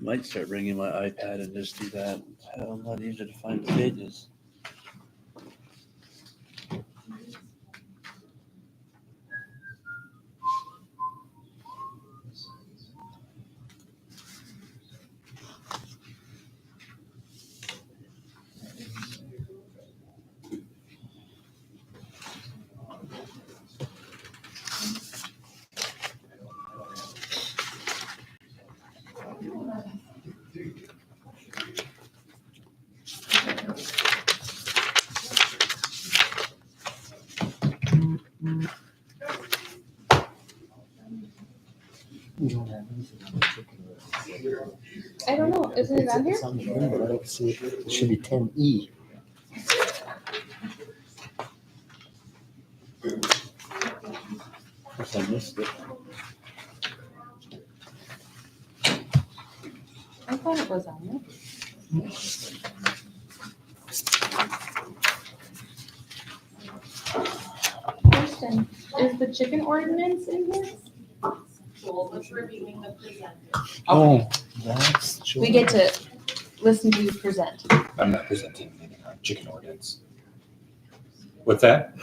Might start bringing my iPad and just do that. Hell, a lot easier to find the pages. I don't know. Isn't it on here? It's on the thing, but I don't see it. It should be 10E. Guess I missed it. I thought it was on there. Kristen, is the chicken ordinance in here? Joel was reviewing the presenter. Oh, that's. We get to listen to you present. I'm not presenting anything on chicken ordinance. What's that?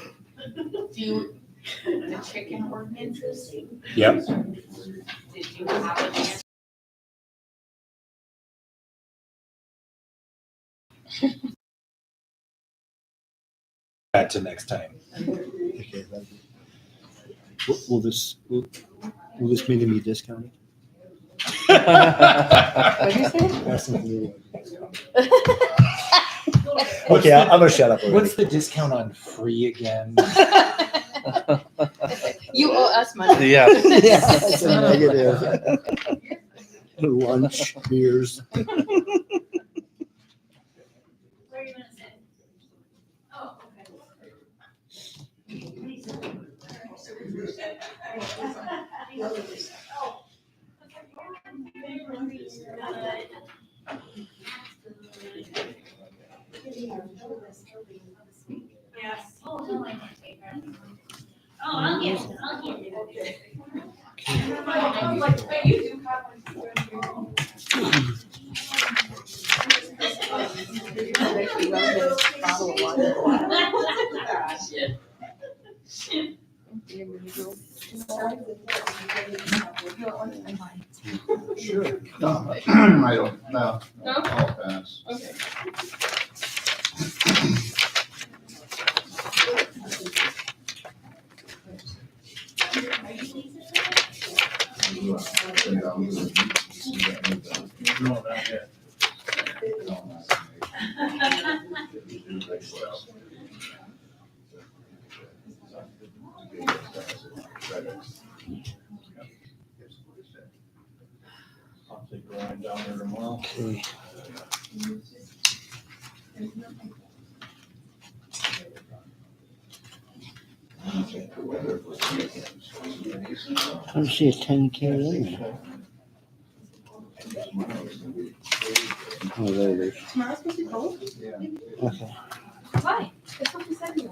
Do the chicken ordinances, Yep. did you have a chance? That to next time. Okay, will this meeting be discounted? What'd you say? That's something new. Okay, I'm gonna shut up already. What's the discount on free again? You owe us money. Yeah. Yeah, that's a negative. Lunch, beers. Where are you gonna sit? Oh, yes. Oh, I'll get it. I was like, but you do Sure. No, I don't, no. No? I'll pass. Okay. No, not yet. I'll take a ride down there tomorrow. Okay. I don't see a 10K in there. Oh, there it is. Tomorrow's supposed to be cold? Okay. Why? It's what you said you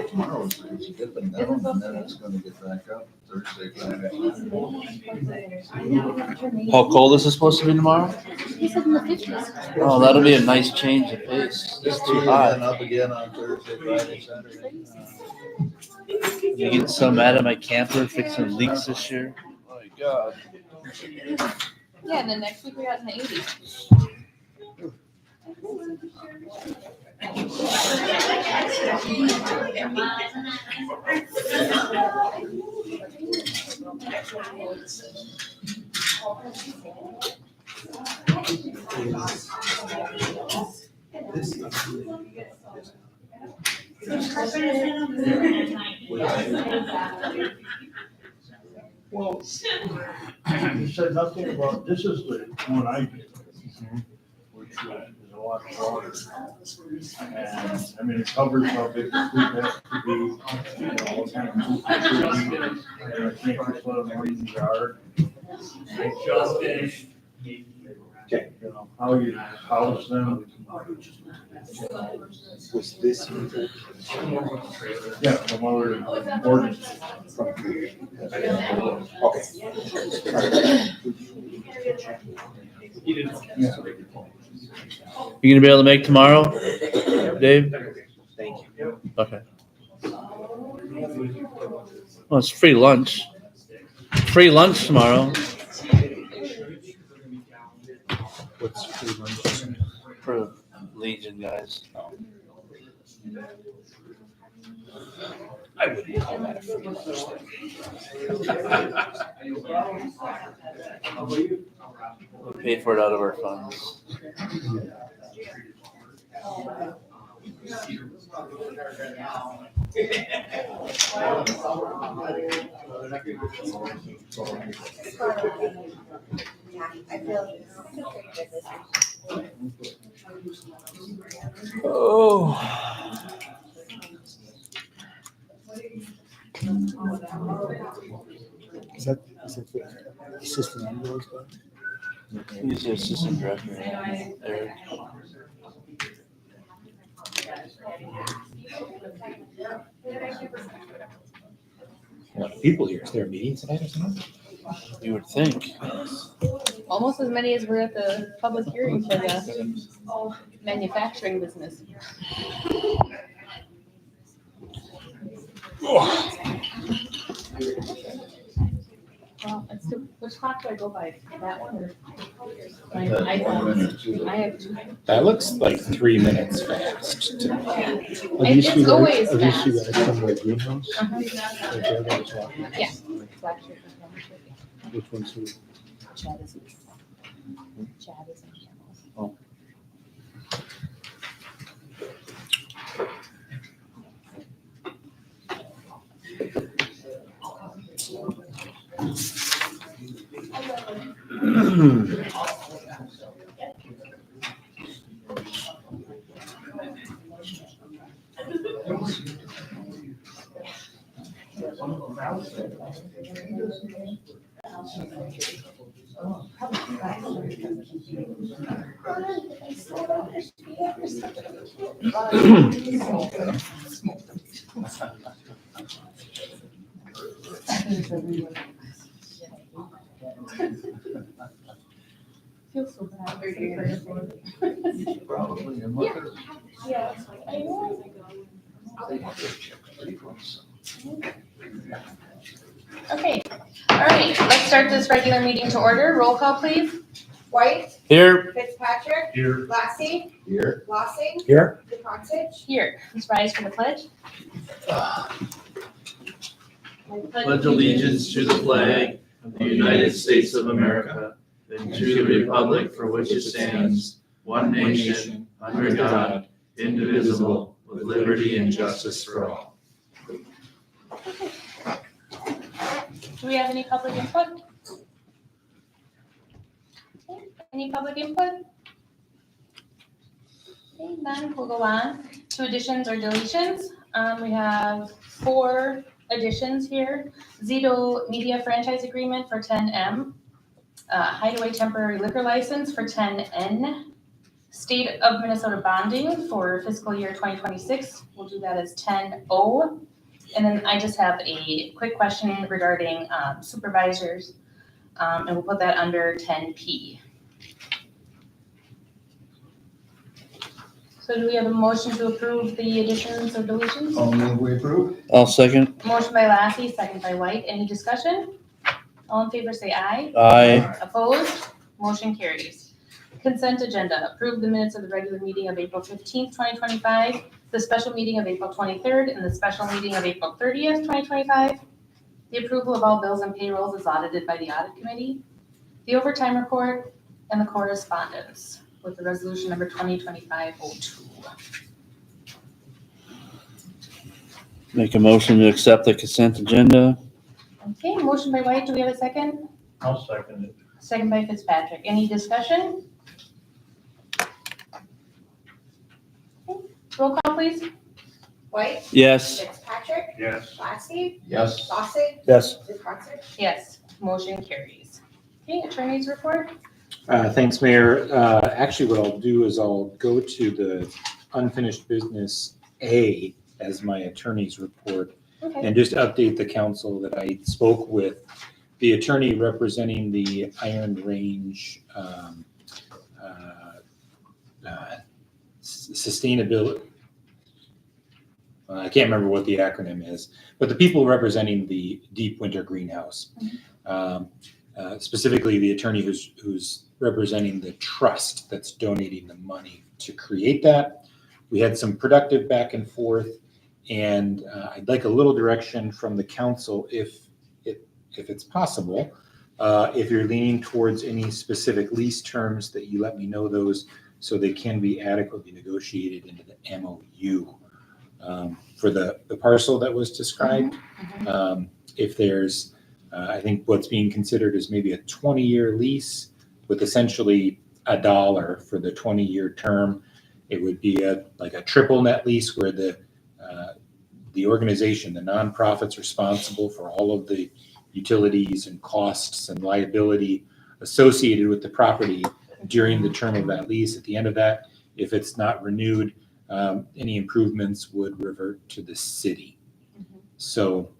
Tomorrow it's dipping down and then it's gonna get back up Thursday, Friday. How cold is it supposed to be tomorrow? He said in the 50s. Oh, that'll be a nice change of pace. It's too Then hot. up again on Thursday, Friday, Saturday. I'm getting so mad at my camper fixing leaks this year. Oh my God. Yeah, and then next week we got in the 80s. Well, you said nothing about, this is the one I did, which is a lot shorter. And, I mean, it covers how big the fleet has to be, you know, what kind of food it should be. And I think it's one of the reasons yard. Just finished. You know, how you house them. Was this? Yeah, from other ordinances. Okay. You gonna be able to make tomorrow, Dave? Thank you. Okay. Well, it's free lunch. Free lunch tomorrow What's free lunch? for Legion guys. I wouldn't call that a free lunch. We'll pay for it out of our funds. Oh. Is that the assistant ambulance guy? He's the assistant director, Eric. A lot of people here. Is there a meeting tonight or something? You would think. Almost as many as were at the public hearing for the manufacturing business. Well, it's which clock do I go by? That one or? My iPhone. I have two. That looks like 3 minutes fast to me. Are these It's two guys- always Are these two fast. guys from the greenhouse? Uh-huh. Or Jared was walking? Yeah. Black shirt and brown shirt, yeah. Which one's who? Chad is in camels. Oh. Feels so bad. Probably. Yeah. I know. Okay, all right, let's start this regular meeting to order. Roll call, please. White, Here. Fitzpatrick, Here. Lassie, Here. Lossing, Here. DeConsich. Here, let's rise for the pledge. Pledge allegiance to the flag of the United States of America and to the republic for which it stands, one nation, under God, indivisible, with liberty and justice for all. Do we have any public input? Okay, any public input? Okay, none, we'll go on to additions or deletions. We have 4 additions here. Zito Media Franchise Agreement for 10M. Hideaway Temporary Liquor License for 10N. State of Minnesota bonding for fiscal year 2026. We'll do that as 10O. And then I just have a quick question regarding supervisors, and we'll put that under 10P. So do we have a motion to approve the additions or deletions? I'll move we approve. I'll second. Motion by Lassie, second by White. Any discussion? All in favor say aye. Aye. Opposed? Motion carries. Consent agenda. Approve the minutes of the regular meeting of April 15th, 2025, the special meeting of April 23rd, and the special meeting of April 30th, 2025. The approval of all bills and payrolls is audited by the audit committee. The overtime report and the correspondence with the resolution number 2025-02. Make a motion to accept the consent agenda. Okay, motion by White. Do we have a second? I'll second it. Second by Fitzpatrick. Any discussion? Okay, roll call, please. White, Yes. Fitzpatrick, Yes. Lassie, Yes. Lossing, Yes. DeConsich. Yes, motion carries. Okay, attorney's report. Thanks, Mayor. Actually, what I'll do is I'll go to the unfinished business A as my attorney's report Okay. and just update the council that I spoke with the attorney representing the Iron Range sustainability. I can't remember what the acronym is, but the people representing the Deep Winter Greenhouse, specifically the attorney who's representing the trust that's donating the money to create that. We had some productive back and forth, and I'd like a little direction from the council if it's possible. If you're leaning towards any specific lease terms, that you let me know those so they can be adequately negotiated into the MOU. For the parcel that was described, if there's, I think what's being considered is maybe a 20-year lease with essentially $1 for the 20-year term. It would be like a triple net lease where the organization, the nonprofit's responsible for all of the utilities and costs and liability associated with the property during the term of that lease. At the end of that, if it's not renewed, any improvements would revert to the city. So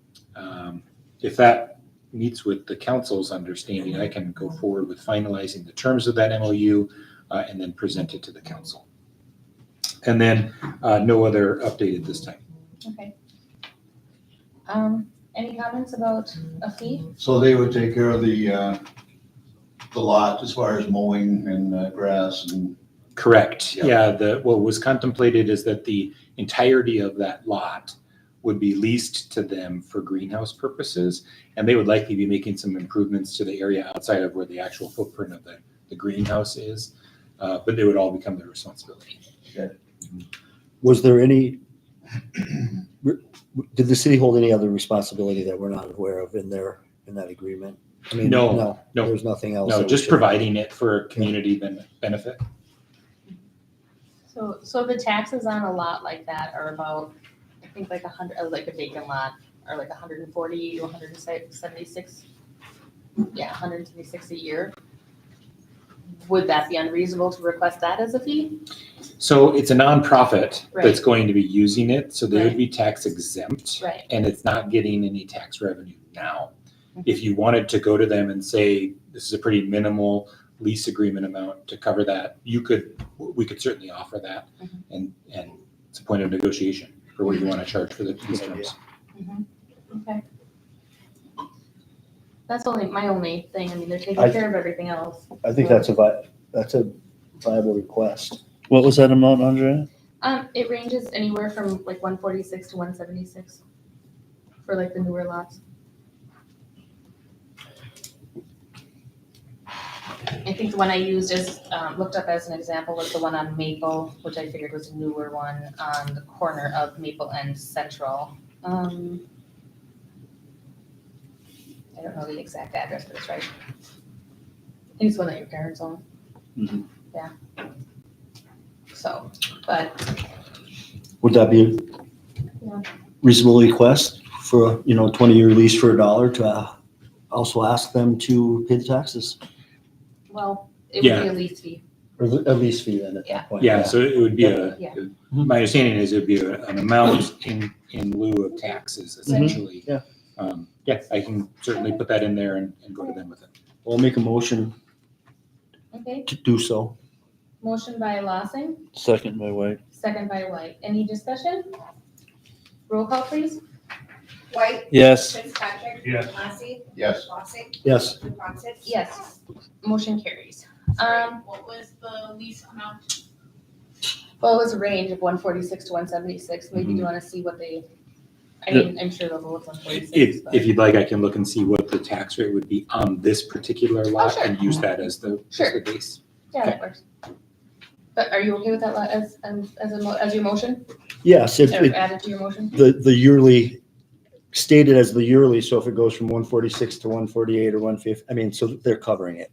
if that meets with the council's understanding, I can go forward with finalizing the terms of that MOU and then present it to the council. And then no other update at this time. Okay. Any comments about a fee? So they would take care of the lot as far as mowing and grass and. Correct. Yeah. Yeah, what was contemplated is that the entirety of that lot would be leased to them for greenhouse purposes, and they would likely be making some improvements to the area outside of where the actual footprint of the greenhouse is, but they would all become their responsibility. Was there any, did the city hold any other responsibility that we're not aware of in that agreement? I mean, No. There's nothing else. No, that we just should- providing it for community benefit. So the taxes on a lot like that are about, I think like 100, like a vacant lot, are like 140 to 176. Yeah, 176 a year. Would that be unreasonable to request that as a fee? So it's a nonprofit that's Right. going to be using it, so they would Right. be tax exempt. Right. And it's not getting any tax revenue now. Mhm. If you wanted to go to them and say, this is a pretty minimal lease agreement amount to cover that, we could certainly offer that. Mhm. And it's a point of negotiation for what you want to charge for the lease terms. Okay. That's my only thing. I mean, they're taking I- care of everything else. I think that's a viable request. What was that amount, Andrea? It ranges anywhere from like 146 to 176 for like the newer lots. I think the one I used is, looked up as an example was the one on Maple, which I figured was a newer one on the corner of Maple and Central. I don't know the exact address, but it's right. I think it's one that your parents own. Mhm. Yeah. So, but Would that be Yeah. a reasonable request for a 20-year lease for $1 to also ask them to pay the taxes? well, it would be Yeah. a lease fee. Or a lease fee then at Yeah. that point? Yeah, so it would be Yeah. my understanding is it would be an amount in lieu of taxes essentially. Yeah. Yeah, I can certainly put that in there and go to them with it. We'll make a motion Okay, to do so. motion by Lawson, Second by White. second by White. Any discussion? Roll call, please. White, Yes. Fitzpatrick. Yes. Lassie. Yes. Lossing. Yes. Johnson. Yes. Motion carries. Sorry, what was the lease amount? Well, it was a range of 146 to 176. Maybe you want to see what they, I mean, I'm sure they'll go with 146. If you'd like, I can look and see what the tax rate would be on this particular lot sure. and use that as the Sure. base. Yeah, that works. But are you okay with that as your motion? Yes, if Or it, added to your motion? the yearly, stated as the yearly, so if it goes from 146 to 148 or 150, I mean, so they're covering it.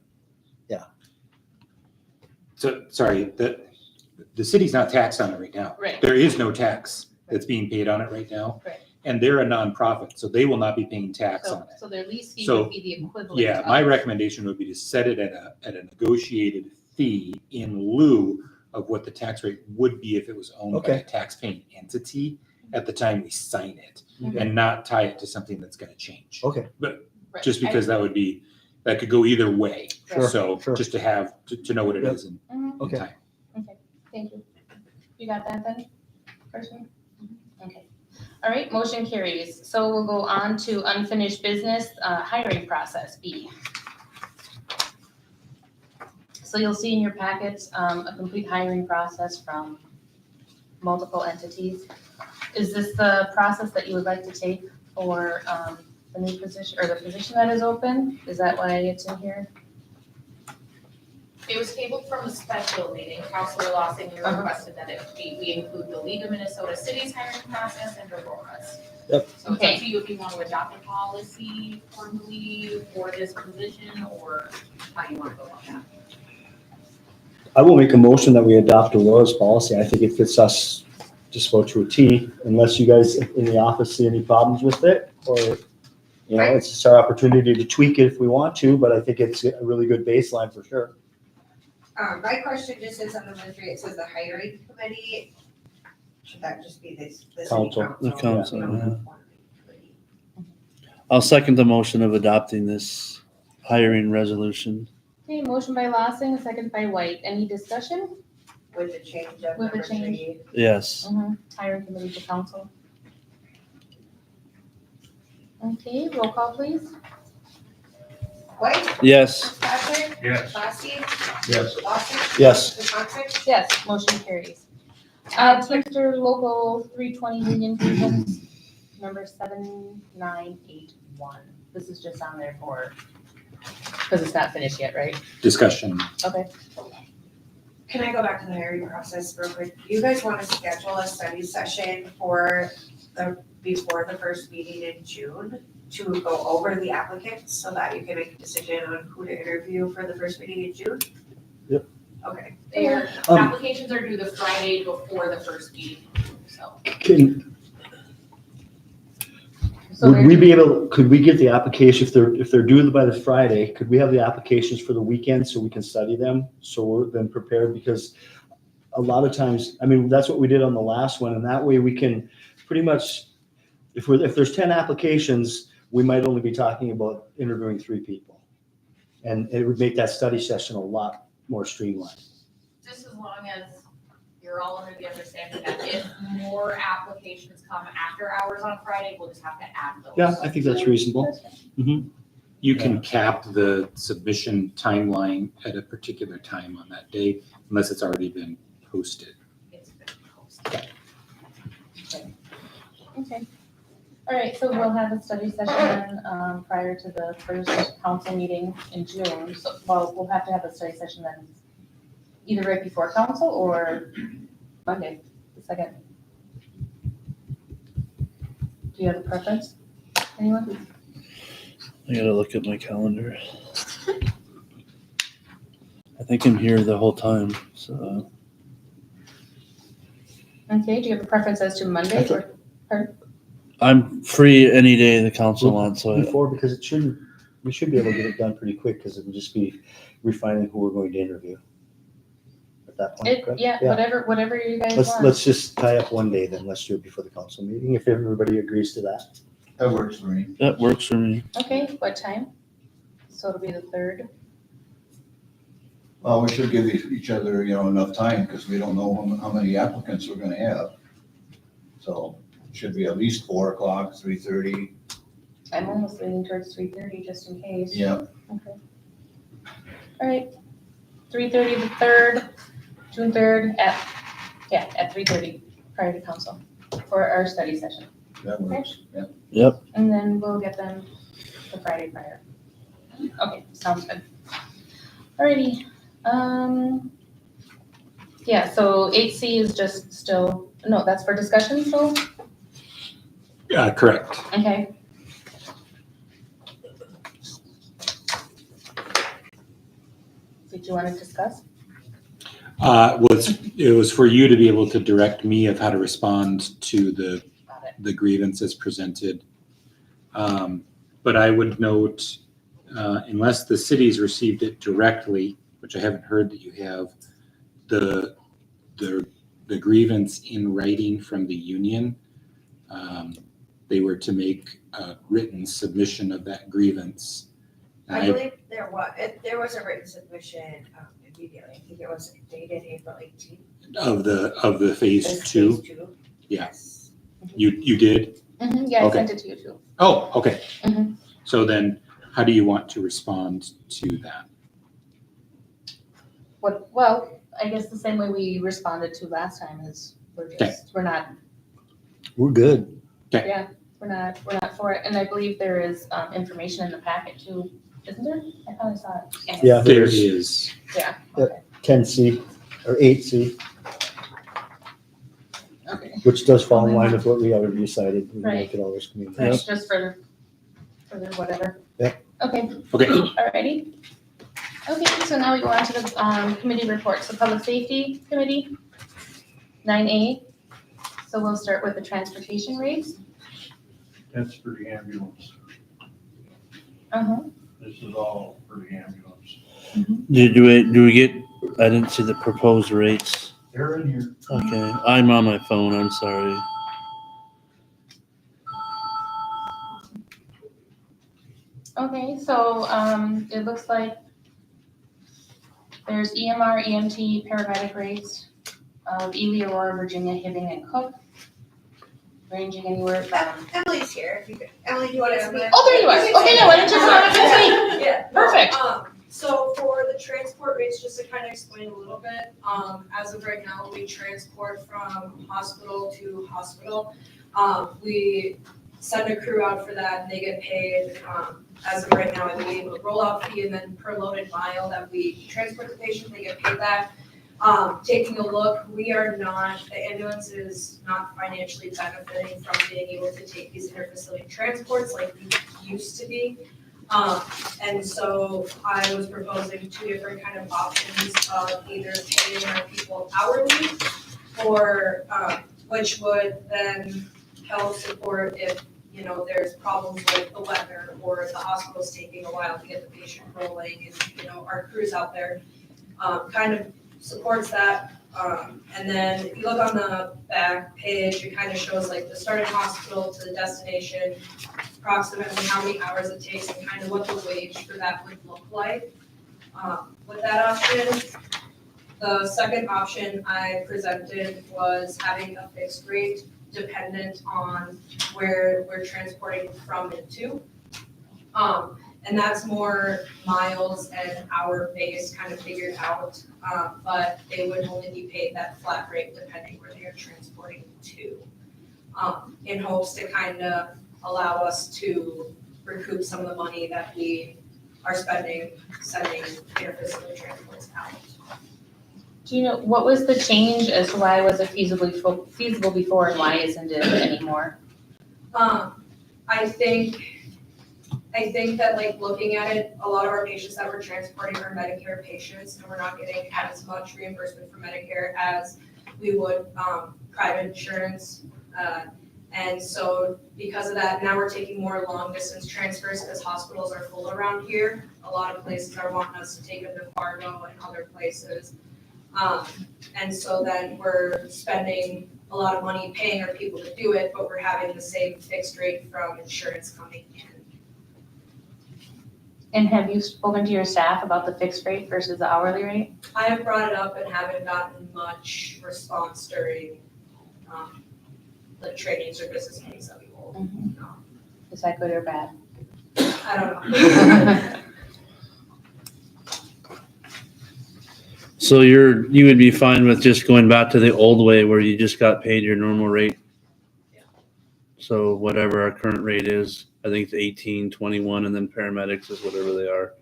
So, sorry, the city's not taxed on it right now. Right. There is no tax that's being paid on it right now. Right. And they're a nonprofit, so they will not be paying tax on it. So their lease fee So, would be the equivalent. Yeah, of- my recommendation would be to set it at a negotiated fee in lieu of what the tax rate would be if it was owned by Okay. a tax-paying entity at the time we sign it, Okay. and not tie it to something that's gonna change. Okay. Right. Just because that would be, that could go either way. Sure, So sure. just to have, to know what it Yep. is in Mhm. Okay. time. Okay, thank you. You got that then, person? Okay. All right, motion carries. So we'll go on to unfinished business, hiring process, B. So you'll see in your packets, a complete hiring process from multiple entities. Is this the process that you would like to take for, the new position, or the position that is open? Is that why it's in here? It was tabled from a special meeting. Councilor Lawson, you Uh-huh. requested that we include the League of Minnesota Cities hiring process and Aurora's. Yep. So it's Okay. up to you if you want to adopt a policy formally for this position or how you want to go about that. I will make a motion that we adopt Aurora's policy. I think it fits us just about to a T, unless you guys in the office see any problems with it, or, you know, it's just our opportunity to tweak it if we want to, but I think it's a really good baseline for sure. My question just is on the ministry, it says the hiring committee. Should that just be the city Council. council? The council, We don't yeah. have one committee. I'll second the motion of adopting this hiring resolution. Okay, motion by Lossing, second by White. Any discussion? With the change of With the number change. 3. Yes. Hiring committee to council. Okay, roll call please. White, Yes. Patrick, Yes. Lassie, Yes. Lawson, Yes. Johnson. Yes, motion carries. Teamster Local 320 Union Grievance, number 7981. This is just on there for, because it's not finished yet, right? Discussion. Okay. Can I go back to the hiring process real quick? You guys want to schedule a study session for before the first meeting in June to go over the applicants so that you can make a decision on who to interview for the first meeting in June? Yep. Okay. Their Um, applications are due the Friday before the first meeting, so. So Would we there's- be able, could we get the application, if they're due by the Friday, could we have the applications for the weekend so we can study them? So we're then prepared, because a lot of times, I mean, that's what we did on the last one, and that way we can pretty much, if there's 10 applications, we might only be talking about interviewing 3 people. And it would make that study session a lot more streamlined. Just as long as you're all under the understanding that if more applications come after hours on Friday, we'll just have to add those. Yeah, I think that's reasonable. You can cap the submission timeline at a particular time on that day, unless it's already been posted. It's been posted. Okay. All right, so we'll have a study session, prior to the first council meeting in June. So, well, we'll have to have a study session then, either right before council or Monday, the 2nd. Do you have a preference? Anyone? I gotta look at my calendar. I think I'm here the whole time, so. Okay, do you have a preference as to Monday or? I'm free any day the council wants, so Before, because we should be able to get it done pretty quick, because it would just be refining who we're going to interview at that point. correct? Yeah, whatever you guys want. Let's just tie up one day then. Let's do it before the council meeting, if everybody agrees to that. That works for me. that works for me. Okay, what time? So it'll be the 3rd. Well, we should give each other, enough time, because we don't know how many applicants we're gonna have. So it should be at least 4 o'clock, 3:30. I'm almost leaning towards 3:30 just in case. Yeah. Okay. All right, 3:30 the 3rd, June 3rd at 3:30 prior to council for our study session. That works. Yeah. Yep. And then we'll get them the Friday prior. Okay, sounds good. Alrighty, yeah, so 8C is just still, no, that's for discussion still? Correct. Okay. Did you want to discuss? It was for you to be able to direct me of how to respond to the Got it. the grievances presented. But I would note, unless the cities received it directly, which I haven't heard that you have, the grievance in writing from the union, they were to make a written submission of that grievance I believe there was a written submission immediately. I think it was dated April 18th. Of the phase This two, phase two. Yeah. Yes. you did? Yeah, I Okay. sent it to you too. Oh, okay. Mhm. So then, how do you want to respond to that? Well, I guess the same way we responded to last time is we're not We're good. we're not for it. And I believe there is information in the packet too, isn't there? I thought I saw it. Yeah. There there's is, Yeah, Yeah. okay. 10C or 8C, Okay. which does fall in line with what we already decided. We Right. make it always community. That's just for the whatever. Yeah. Okay, okay, alrighty. Okay, so now we go on to the committee reports. The Public Safety Committee, 9A. So we'll start with the transportation rates. That's for the ambulance. Uh-huh. This is all for the ambulance. Do we get, I didn't see the proposed rates. They're in here. Okay, I'm on my phone, I'm sorry. Okay, so it looks like there's EMR, EMT, paramedic rates of Ely, Aurora, Virginia, Hibbing, and Cook, ranging anywhere from. Emily's here. If you could, Emily, do you want to speak? Oh, there you are. Okay, no, I didn't just want to speak. Yeah. Perfect. So for the transport rates, just to kind of explain a little bit, as of right now, we transport from hospital to hospital. We send a crew out for that and they get paid, as of right now, I believe, a rollout fee and then per loaded mile that we transport the patient, they get paid that. Taking a look, the ambulance is not financially benefiting from being able to take these interfacility transports like we used to be. And so I was proposing two different kind of options of either paying our people hourly or, which would then help support if, there's problems with the weather or the hospital's taking a while to get the patient rolling and, our crews out there, kind of supports that. And then if you look on the back page, it kind of shows like the starting hospital to the destination, approximately how many hours it takes and kind of what the wage for that would look like. With that option, the second option I presented was having a fixed rate dependent on where we're transporting from and to. And that's more miles and hour based kind of figured out, but they would only be paid that flat rate depending where they are transporting to. In hopes to kind of allow us to recoup some of the money that we are spending sending interfacility transports out. Do you know, what was the change as to why was it feasible before and why isn't it anymore? I think that like looking at it, a lot of our patients that we're transporting are Medicare patients and we're not getting as much reimbursement from Medicare as we would private insurance. And so because of that, now we're taking more long distance transfers because hospitals are full around here. A lot of places are wanting us to take them to Fargo and other places. And so then we're spending a lot of money paying our people to do it, but we're having the same fixed rate from insurance coming in. And have you spoken to your staff about the fixed rate versus the hourly rate? I have brought it up and haven't gotten much response during the trainings or business meetings that we hold. No. Is that good or bad? I don't know. So you would be fine with just going back to the old way where you just got paid your normal rate? Yeah. So whatever our current rate is, I think it's 18, 21, and then paramedics is whatever they are.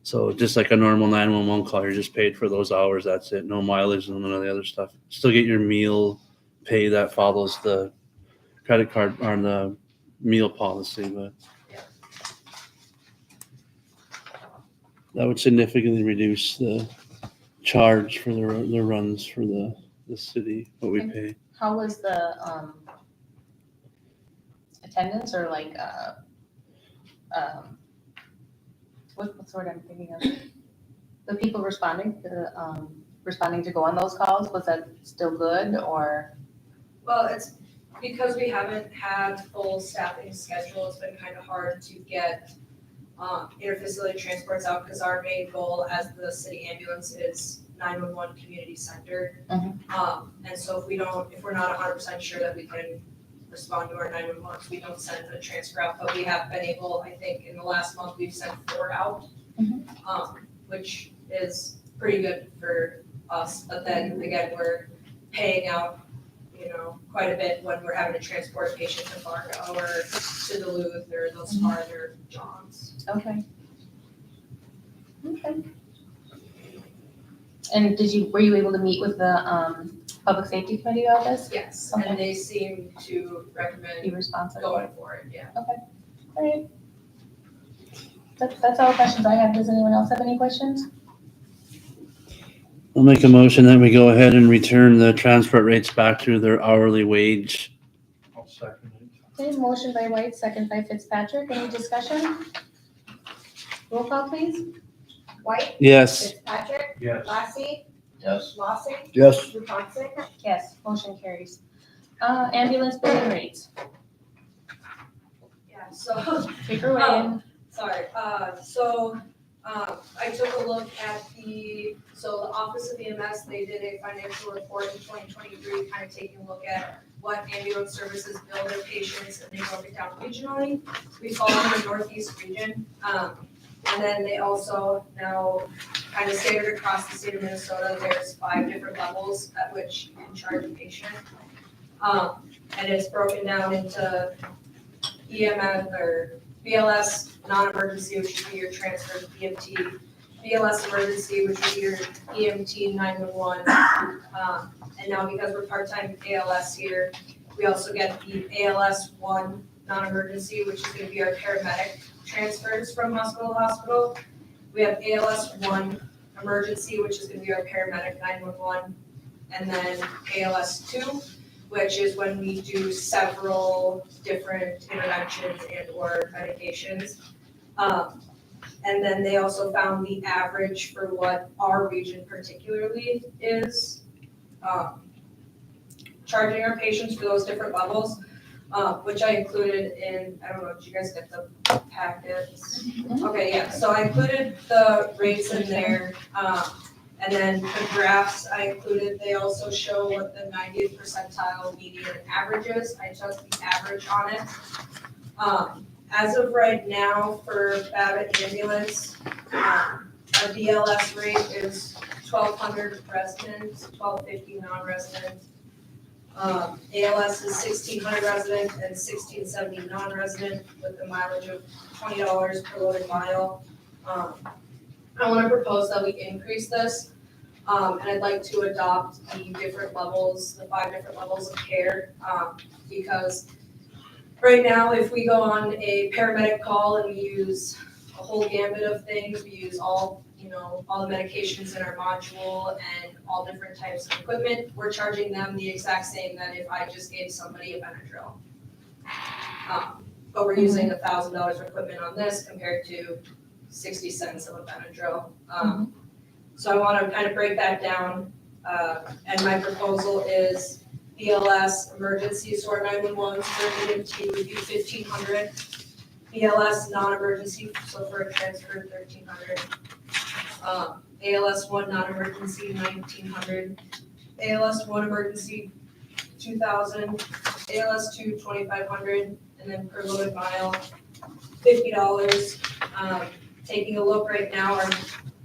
So just like a normal 911 call, you're just paid for those hours, that's it, no mileage and none of the other stuff. Still get your meal pay that follows the credit card or the meal policy, but that would significantly reduce the charge for the runs for the city, what we pay. How was the attendance or like what's the word I'm thinking of? The people responding to go on those calls, was that still good or? Well, it's because we haven't had full staffing schedule, it's been kind of hard to get interfacility transports out, because our main goal as the city ambulance is 911 community center. And so if we're not 100% sure that we can respond to our 911, we don't send a transfer out, but we have been able, I think in the last month, we've sent 4 out, which is pretty good for us. But then again, we're paying out, quite a bit when we're having to transport a patient to Fargo or to Duluth or those farther jobs. Okay. And were you able to meet with the public safety committee about this? Yes, Okay. and they seem to Be recommend responsive? going for it, yeah. All right. That's all the questions I have. Does anyone else have any questions? I'll make a motion that we go ahead and return the transport rates back to their hourly wage. I'll second it. Okay, motion by White, second by Fitzpatrick. Any discussion? Roll call, please. White, Yes. Fitzpatrick, Yes. Lassie, Yes. Lawson, Yes. Johnson. Yes, motion carries. Ambulance billing rates. Yeah, so Take her away. Sorry, I took a look at the Office of EMS, they did a financial report in 2023, kind of taking a look at what ambulance services bill their patients, and they broke it down regionally. We fall in the Northeast region, and then they also now kind of standard across the state of Minnesota, there's 5 different levels at which you can charge a patient. And it's broken down into EMS or BLS non-emergency, which would be your transfer to EMT, BLS emergency, which would be your EMT 911. And now because we're part-time ALS here, we also get the ALS 1 non-emergency, which is going to be our paramedic transfers from hospital to hospital. We have ALS 1 emergency, which is going to be our paramedic 911. And then ALS 2, which is when we do several different interventions and or medications. And then they also found the average for what our region particularly is charging our patients for those different levels, which I included in, I don't know, did you guys get the packets? Okay, yeah, so I included the rates in there. And then the graphs I included, they also show what the 90th percentile median and average is. I took the average on it. As of right now for Babbitt Ambulance, our BLS rate is 1,200 residents, 1,250 non-resident. ALS is 1,600 resident and 1,670 non-resident with a mileage of $20 per loaded mile. I want to propose that we increase this, and I'd like to adopt the different levels, the 5 different levels of care, because right now, if we go on a paramedic call and we use a whole gambit of things, we use all the medications in our module and all different types of equipment, we're charging them the exact same that if I just gave somebody a Benadryl. But we're using $1,000 of equipment on this compared to 60 cents of a Benadryl. So I want to kind of break that down, and my proposal is BLS emergency, so our 911 for EMT would be 1,500. BLS non-emergency, so for a transfer, 1,300. ALS 1 non-emergency, 1,900. ALS 1 emergency, 2,000. ALS 2, 2,500, and then per loaded mile, $50. Taking a look right now,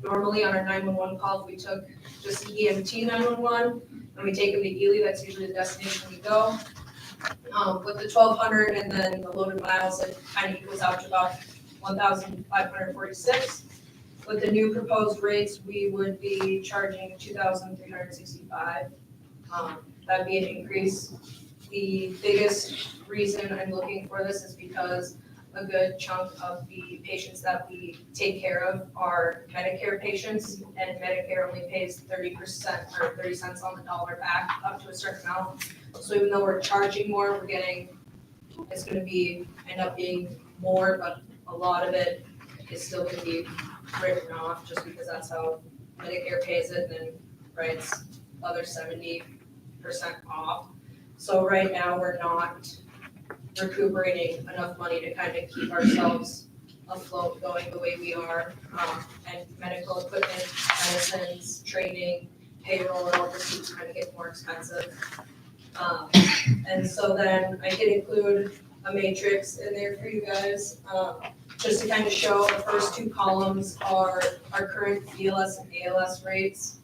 normally on our 911 call, if we took just the EMT 911 and we take them to Ely, that's usually the destination we go. With the 1,200 and then the loaded miles, it kind of equals out to about 1,546. With the new proposed rates, we would be charging 2,365. That'd be an increase. The biggest reason I'm looking for this is because a good chunk of the patients that we take care of are Medicare patients, and Medicare only pays 30% or 30 cents on the dollar back up to a certain amount. So even though we're charging more, it's going to end up being more, but a lot of it is still going to be written off just because that's how Medicare pays it, and then writes other 70% off. So right now we're not recuperating enough money to kind of keep ourselves afloat going the way we are. And medical equipment, medicines, training, payroll, it all just keeps kind of getting more expensive. And so then I did include a matrix in there for you guys, just to kind of show the first two columns are our current BLS and ALS rates,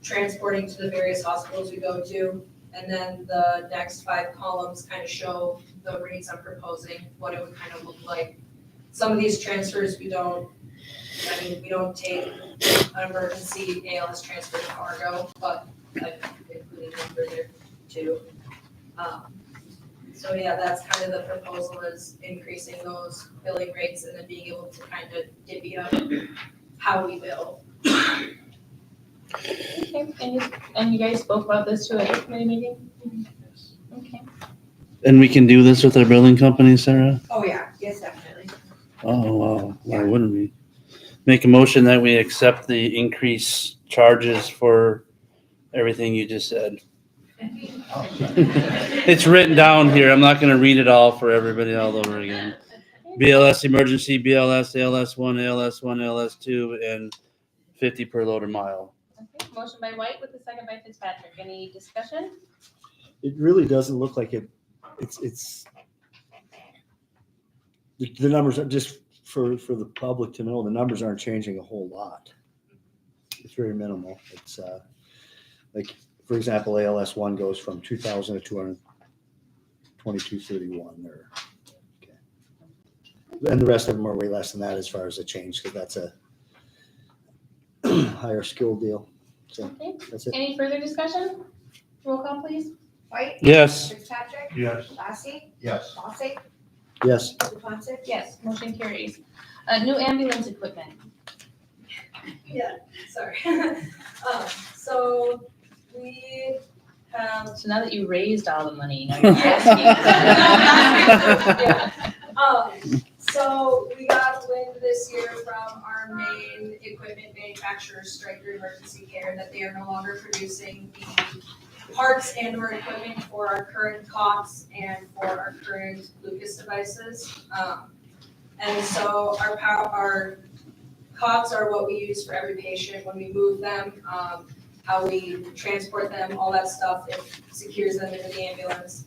transporting to the various hospitals we go to. And then the next 5 columns kind of show the rates I'm proposing, what it would kind of look like. Some of these transfers we don't take an emergency ALS transfer to Fargo, but I've included them for there too. So yeah, that's kind of the proposal, is increasing those billing rates and then being able to kind of divvy up how we bill. Okay, and you guys spoke about this too at the committee meeting? Okay. And we can do this with our building company, Sarah? Oh, yeah, yes, definitely. Oh, wow. Why wouldn't we? Make a motion that we accept the increased charges for everything you just said. It's written down here. I'm not gonna read it all for everybody all over again. BLS emergency, BLS, ALS1, ALS1, ALS2, and 50 per load or mile. Okay, motion by White with a second by Fitzpatrick. Any discussion? It really doesn't look like it's the numbers are just for the public to know, the numbers aren't changing a whole lot. It's very minimal. It's like, for example, ALS1 goes from 2,000 to 222.31 there. Okay. And the rest of them are way less than that as far as the change, because that's a higher skill deal. So Okay, that's it. any further discussion? Roll call, please. White? Yes. Fitzpatrick? Yes. Lassie? Yes. Lossing? Yes. Rapunzel? Yes, motion carries. New ambulance equipment. Yeah, sorry. So we have, So now that you raised all the money, now you're asking. Yeah. So we got wind this year from our main equipment manufacturer, Stryker Emergency Care, that they are no longer producing the parts and or equipment for our current COTS and for our current Lucas devices. And so our COTS are what we use for every patient when we move them, how we transport them, all that stuff, it secures them into the ambulance.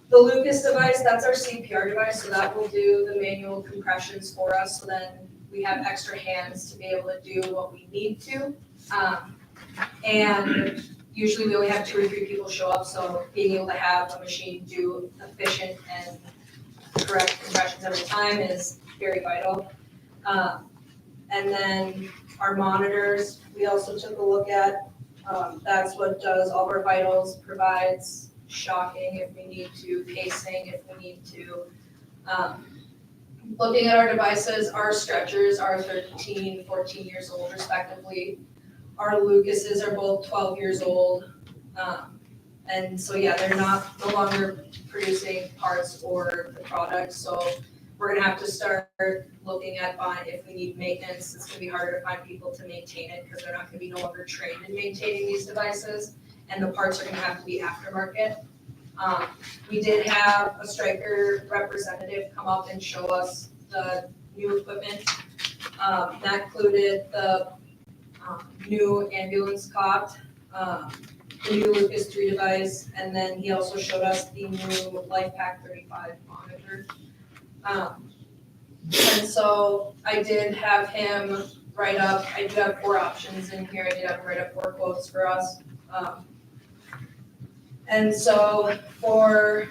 The Lucas device, that's our CPR device, so that will do the manual compressions for us, so then we have extra hands to be able to do what we need to. And usually we only have 2 or 3 people show up, so being able to have a machine do efficient and correct compressions every time is very vital. And then our monitors, we also took a look at. That's what does all of our vitals, provides shocking if we need to, pacing if we need to. Looking at our devices, our stretchers are 13, 14 years old respectively. Our Lucases are both 12 years old. And so yeah, they're no longer producing parts or the product, so we're gonna have to start looking at buying, if we need maintenance, it's gonna be harder to find people to maintain it because they're not gonna be no longer trained in maintaining these devices, and the parts are gonna have to be aftermarket. We did have a Stryker representative come up and show us the new equipment. That included the new ambulance cot, the new Lucas 3 device, and then he also showed us the new LifePak 35 monitor. And so I did have him write up, I do have 4 options in here, I did have him write up 4 quotes for us. And so for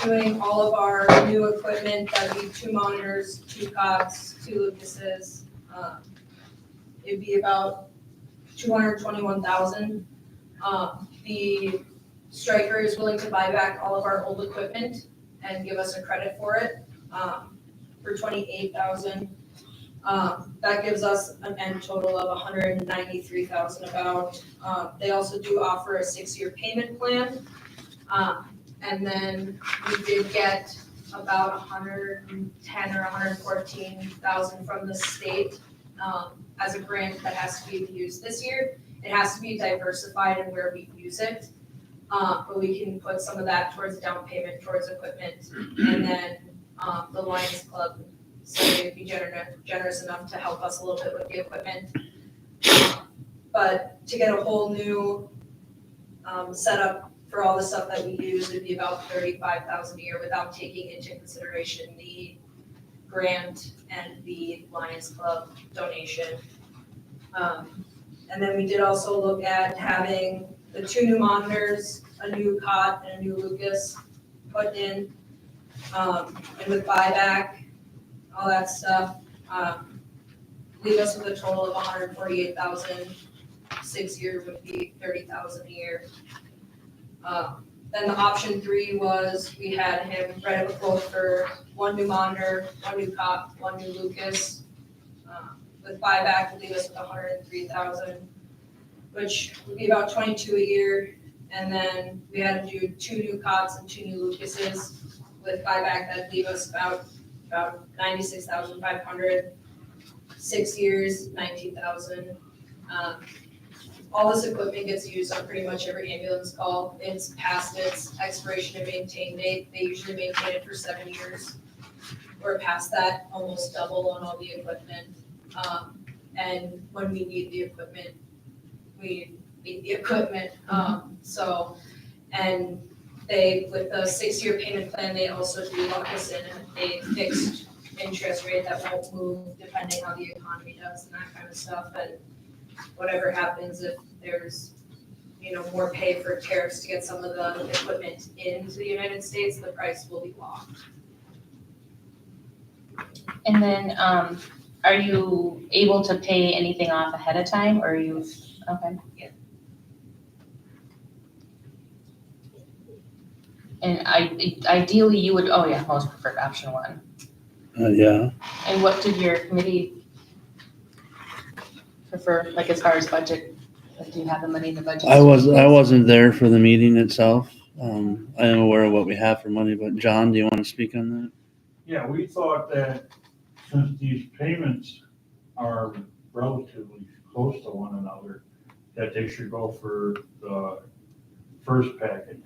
doing all of our new equipment, that'd be 2 monitors, 2 cots, 2 Lucases, it'd be about $221,000. The Stryker is willing to buy back all of our old equipment and give us a credit for it, for $28,000. That gives us an end total of $193,000 about. They also do offer a 6-year payment plan. And then we did get about $110,000 or $114,000 from the state as a grant that has to be used this year. It has to be diversified in where we use it. But we can put some of that towards down payment, towards equipment, and then the Lions Club said they'd be generous enough to help us a little bit with the equipment. But to get a whole new setup for all the stuff that we use, it'd be about $35,000 a year without taking into consideration the grant and the Lions Club donation. And then we did also look at having the 2 new monitors, a new cot, and a new Lucas put in, and with buyback, all that stuff, leave us with a total of $148,000. 6 year would be $30,000 a year. Then the option 3 was we had him write up a quote for 1 new monitor, 1 new cop, 1 new Lucas. With buyback, would leave us with $103,000, which would be about $22,000 a year. And then we had to do 2 new cots and 2 new Lucases. With buyback, that'd leave us about $96,500. 6 years, $19,000. All this equipment gets used on pretty much every ambulance call. It's past its expiration and maintain date. They usually maintain it for 7 years. We're past that, almost double on all the equipment. And when we need the equipment, we need the equipment. And they, with the 6-year payment plan, they also do lock us in a fixed interest rate that won't move depending on the economy does and that kind of stuff. And whatever happens, if there's, more pay for tariffs to get some of the equipment into the United States, the price will be locked. And then, are you able to pay anything off ahead of time, or are you, okay? Yeah. And ideally, you would, most preferred option 1. Yeah. And what did your committee prefer, like as far as budget? Like, do you have the money in the budget? I wasn't there for the meeting itself. I am aware of what we have for money, but John, do you want to speak on that? Yeah, we thought that since these payments are relatively close to one another, that they should go for the first package.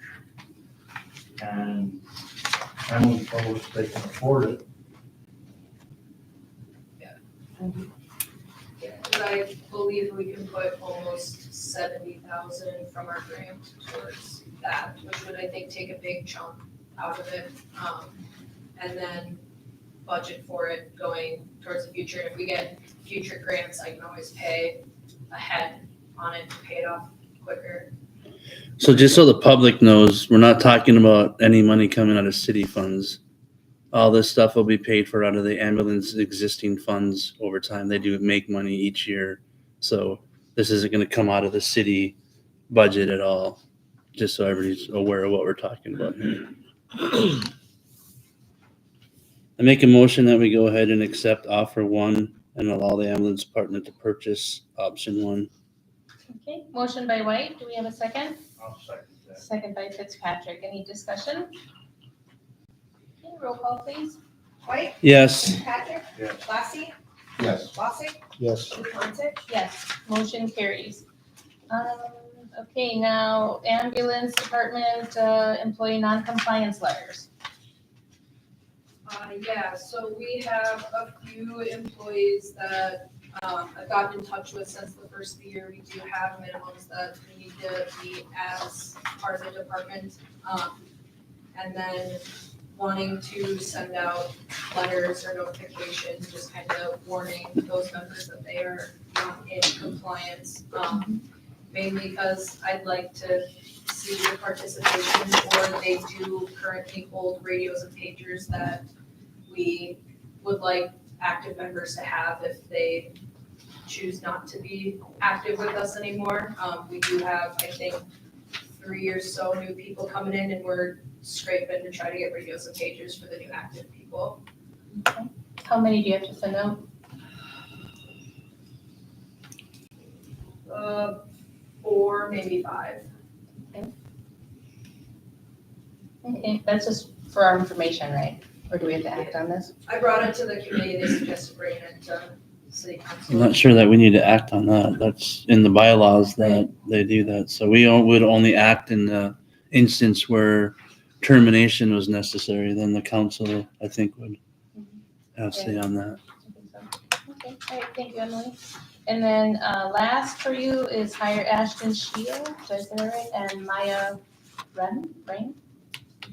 And Emily told us they can afford it. Because I believe we can put almost $70,000 from our grant towards that, which would, I think, take a big chunk out of it. And then budget for it going towards the future. And if we get future grants, I can always pay ahead on it to pay it off quicker. So just so the public knows, we're not talking about any money coming out of city funds. All this stuff will be paid for out of the ambulance existing funds over time. They do make money each year. So this isn't going to come out of the city budget at all, just so everybody's aware of what we're talking about. I make a motion that we go ahead and accept offer 1 and allow the ambulance partner to purchase option 1. Okay, motion by White. Do we have a second? I'll second that. Second by Fitzpatrick. Any discussion? Okay, roll call, please. White, Yes. Patrick, Yes. Lassie, Yes. Wassick, Yes. Lukantic. Yes, motion carries. Okay, now ambulance department employee non-compliance letters. So we have a few employees that I've gotten in touch with since the first of the year. We do have minimums that we need to meet as part of the department. And then wanting to send out letters or notifications, just kind of warning those members that they are not in compliance. Mainly because I'd like to see your participation, or they do currently hold radios and pagers that we would like active members to have if they choose not to be active with us anymore. We do have, I think, 3 or so new people coming in, and we're scraping to try to get radios and pagers for the new active people. How many do you have to send out? 4, maybe 5. Okay, that's just for our information, right? Or do we have to act on this? I brought it to the committee, they suggested bringing it to city I'm council. not sure that we need to act on that. That's in the bylaws that they do that. So we would only act in the instance where termination was necessary, then the council, I think, would have say on that. Okay, all right, thank you, Emily. And then, last for you is hire Ashton Shield, did I say that right? And Maya Rain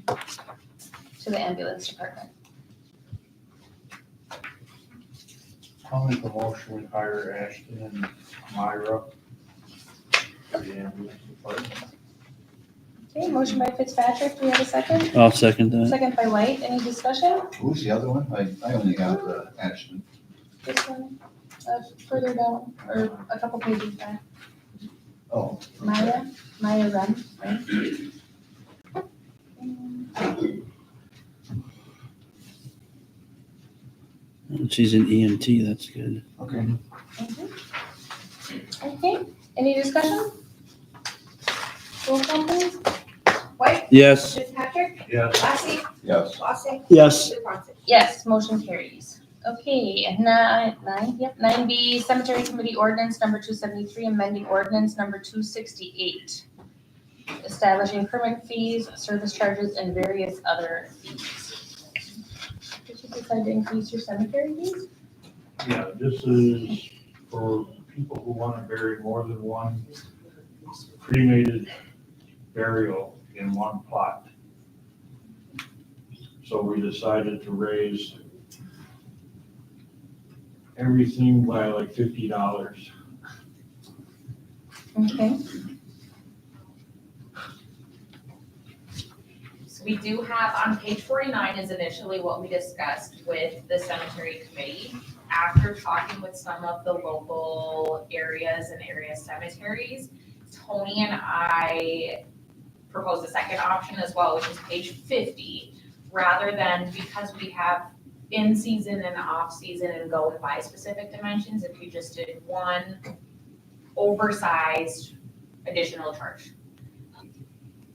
to the ambulance department. I'll make a motion, we hire Ashton and Myra to the ambulance department. Okay, motion by Fitzpatrick, do we have a second? I'll second that. Second by White, any discussion? Who's the other one? I only have Ashton. This one, further down, or a couple pages back. Oh, Maya Run, right? She's an EMT, that's good. okay. Okay, any discussion? Roll call please. White, Yes, Fitzpatrick, Yes. Lassie, Yes. Lossing, Yes, Dupont. Yes, motion carries. Okay, nine B, Cemetery Committee Ordinance number 273, amending ordinance number 268. Establishing permit fees, service charges, and various other fees. Did you decide to increase your cemetery fees? Yeah, this is for people who want to bury more than one cremated burial in one plot. So we decided to raise everything by like $50. Okay, So we do have, on page 49 is initially what we discussed with the cemetery committee. After talking with some of the local areas and area cemeteries, Tony and I proposed a second option as well, which is page 50. Rather than, because we have in season and off season and go and buy specific dimensions, if you just did one oversized additional charge.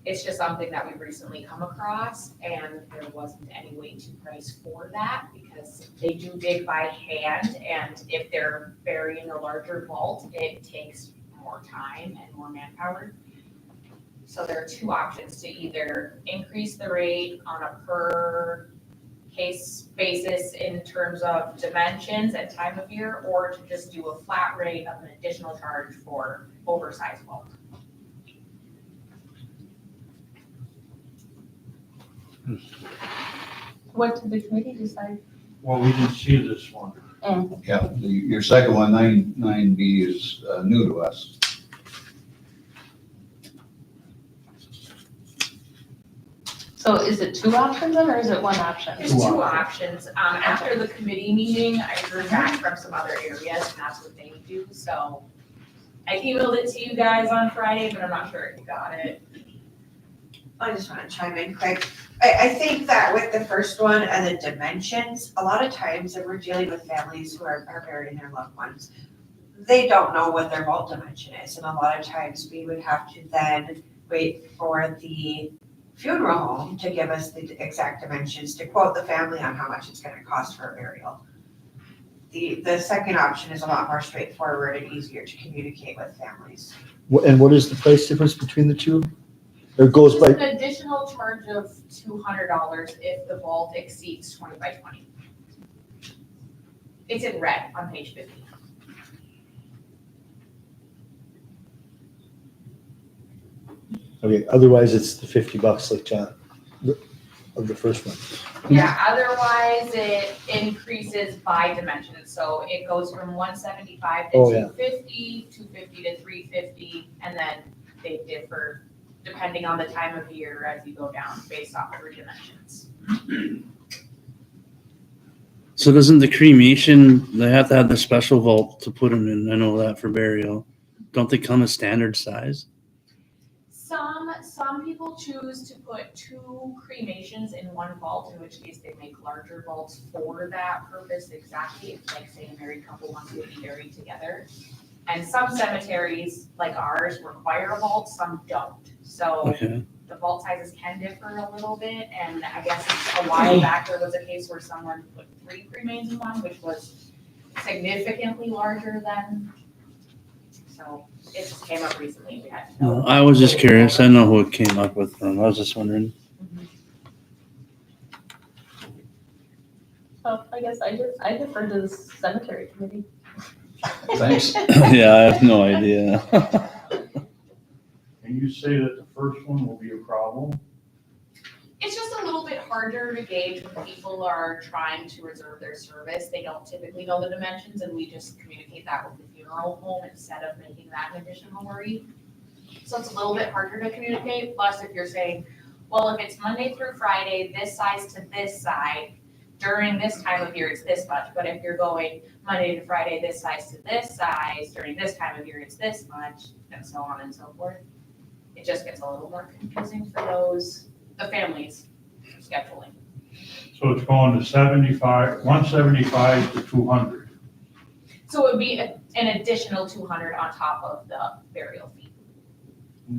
It's just something that we've recently come across, and there wasn't any way to price for that because they do dig by hand, and if they're burying a larger vault, it takes more time and more manpower. So there are two options: to either increase the rate on a per case basis in terms of dimensions and time of year, or to just do a flat rate of an additional charge for oversized vault. what did the committee decide? Well, we didn't see this one. Yeah, your second one, 9B is new to us. So is it two options then, or is it one option? There's two options. After the committee meeting, I heard back from some other areas, and that's what they do, so I emailed it to you guys on Friday, but I'm not sure if you got it. I just want to chime in quick. I think that with the first one and the dimensions, a lot of times if we're dealing with families who are burying their loved ones, they don't know what their vault dimension is. And a lot of times we would have to then wait for the funeral home to give us the exact dimensions to quote the family on how much it's going to cost for a burial. The second option is a lot more straightforward and easier to communicate with families. and what is the price difference between the two? Or it goes Just by, an additional charge of $200 if the vault exceeds 20 by 20. It's in red on page 50. okay, otherwise it's the $50 like John, of the first one. Yeah, otherwise it increases by dimension, so it goes from 175 to Oh, yeah. 250, 250 to 350, and then they differ depending on the time of year as you go down based off of the dimensions. so doesn't the cremation, they have to have the special vault to put them in, I know that for burial. Don't they come as standard size? Some people choose to put two cremations in one vault, in which case they make larger vaults for that purpose exactly. It's like, say, a married couple wants to be buried together. And some cemeteries, like ours, require a vault, some don't. So Okay, the vault sizes can differ a little bit, and I guess a while back, there was a case where someone put 3 cremains in one, which was significantly larger than, so it just came up recently, we had to know. I was just curious, I know who it came up with from, I was just wondering. Oh, I guess I defer to the cemetery committee. Thanks. Yeah, I have no idea. And you say that the first one will be a problem? It's just a little bit harder to gauge when people are trying to reserve their service. They don't typically know the dimensions, and we just communicate that with the funeral home instead of making that an additional worry. So it's a little bit harder to communicate. Plus, if you're saying, well, if it's Monday through Friday, this size to this side, during this time of year, it's this much. But if you're going Monday to Friday, this size to this size, during this time of year, it's this much, and so on and so forth. It just gets a little more confusing for the families scheduling. So it's going to 175 to 200. So it would be an additional 200 on top of the burial fee.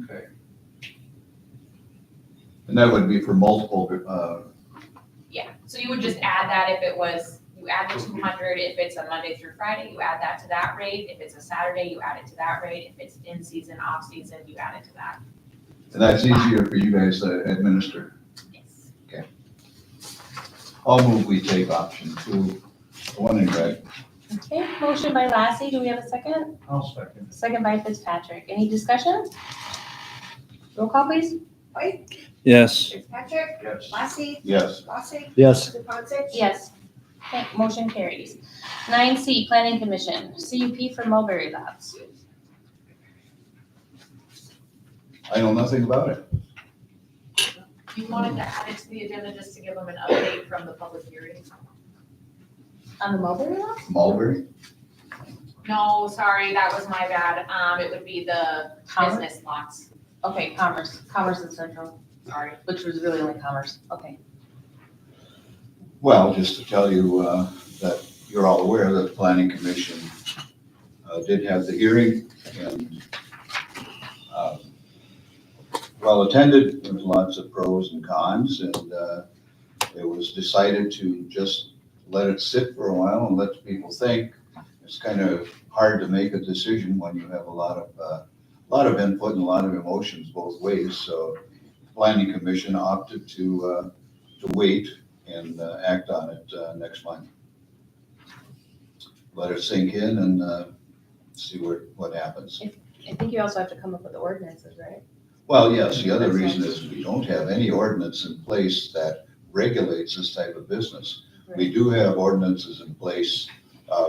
Okay. And that would be for multiple, Yeah, so you would just add that if it was, you add the 200, if it's a Monday through Friday, you add that to that rate. If it's a Saturday, you add it to that rate. If it's in season, off season, you add it to that. and that's easier for you guys to administer. Yes. I'll move we take option 2, the one in red. Okay, motion by Lassie, do we have a second? I'll second. Second by Fitzpatrick. Any discussion? Roll call, please. White, Yes. Fitzpatrick, Yes. Lassie, Yes. Lossing, Yes, Zupansich. Yes. Okay, motion carries. 9C, Planning Commission, CUP for Mulberry Labs. I know nothing about it. You wanted to add it to the agenda just to give them an update from the public hearing? On the Mulberry Labs? Mulberry? No, sorry, that was my bad. It would be the Commerce? business lots, Okay, Commerce and Central, sorry. which was really only Commerce, okay. Well, just to tell you that you're all aware that the Planning Commission did have the hearing and well attended. There was lots of pros and cons, and it was decided to just let it sit for a while and let people think. It's kind of hard to make a decision when you have a lot of input and a lot of emotions both ways. So Planning Commission opted to wait and act on it next month. Let it sink in and see what happens. I think you also have to come up with the ordinances, right? Well, yes, the other reason is we don't have any ordinance in place that regulates this type of business. We do have ordinances in place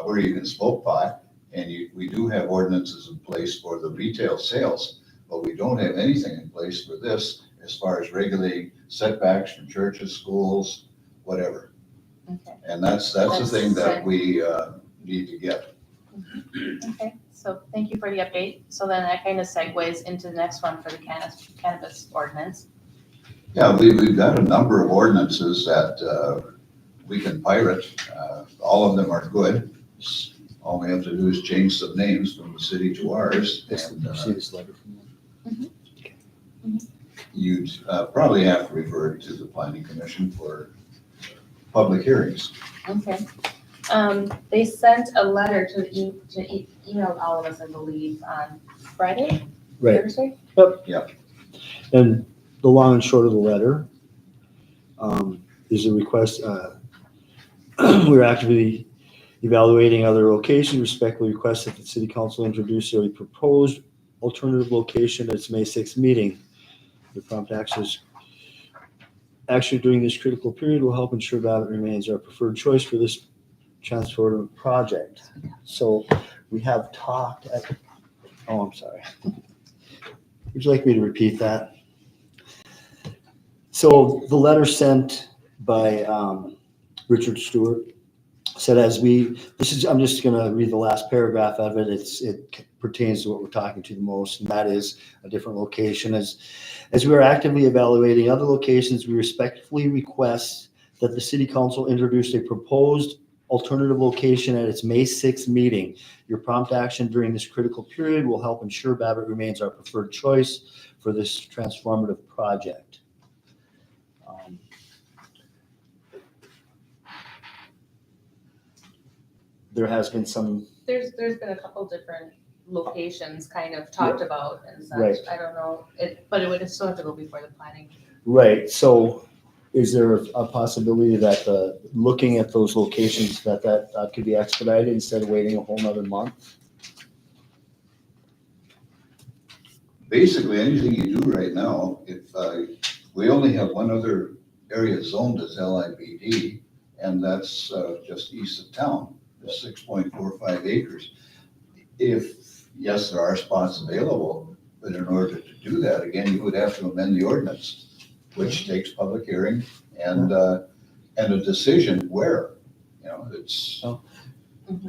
where you can smoke pot, and we do have ordinances in place for the retail sales, but we don't have anything in place for this as far as regulating setbacks from churches, schools, whatever. Okay. And that's the thing that we need to get. Okay, so thank you for the update. So then that kind of segues into the next one for the cannabis ordinance. Yeah, we've got a number of ordinances that we can pirate. All of them are good. All we have to do is change some names from the city to ours. And You see this letter from them? you'd probably have to refer it to the Planning Commission for public hearings. Okay. They sent a letter to email all of us, I believe, on Friday, right. Thursday? And the long and short of the letter is a request, we're actively evaluating other locations, respectfully request that the city council introduce a proposed alternative location at its May 6th meeting. The prompt action during this critical period will help ensure that it remains our preferred choice for this transformative project. So we have talked at, I'm sorry. Would you like me to repeat that? So the letter sent by Richard Stewart said I'm just gonna read the last paragraph of it. It pertains to what we're talking to the most, and that is a different location. As we are actively evaluating other locations, we respectfully request that the city council introduce a proposed alternative location at its May 6th meeting. Your prompt action during this critical period will help ensure Babbitt remains our preferred choice for this transformative project. There has been some, There's been a couple different locations kind of talked about and such. Right. I don't know, but it would still have to go before the planning. right, so is there a possibility that looking at those locations that could be expedited instead of waiting a whole nother month? Basically, anything you do right now, if, we only have one other area zoned as LIBD, and that's, just east of town, it's 6.45 acres. If, yes, there are spots available, but in order to do that, again, you would have to amend the ordinance, which takes public hearing and a decision where, you know, it's,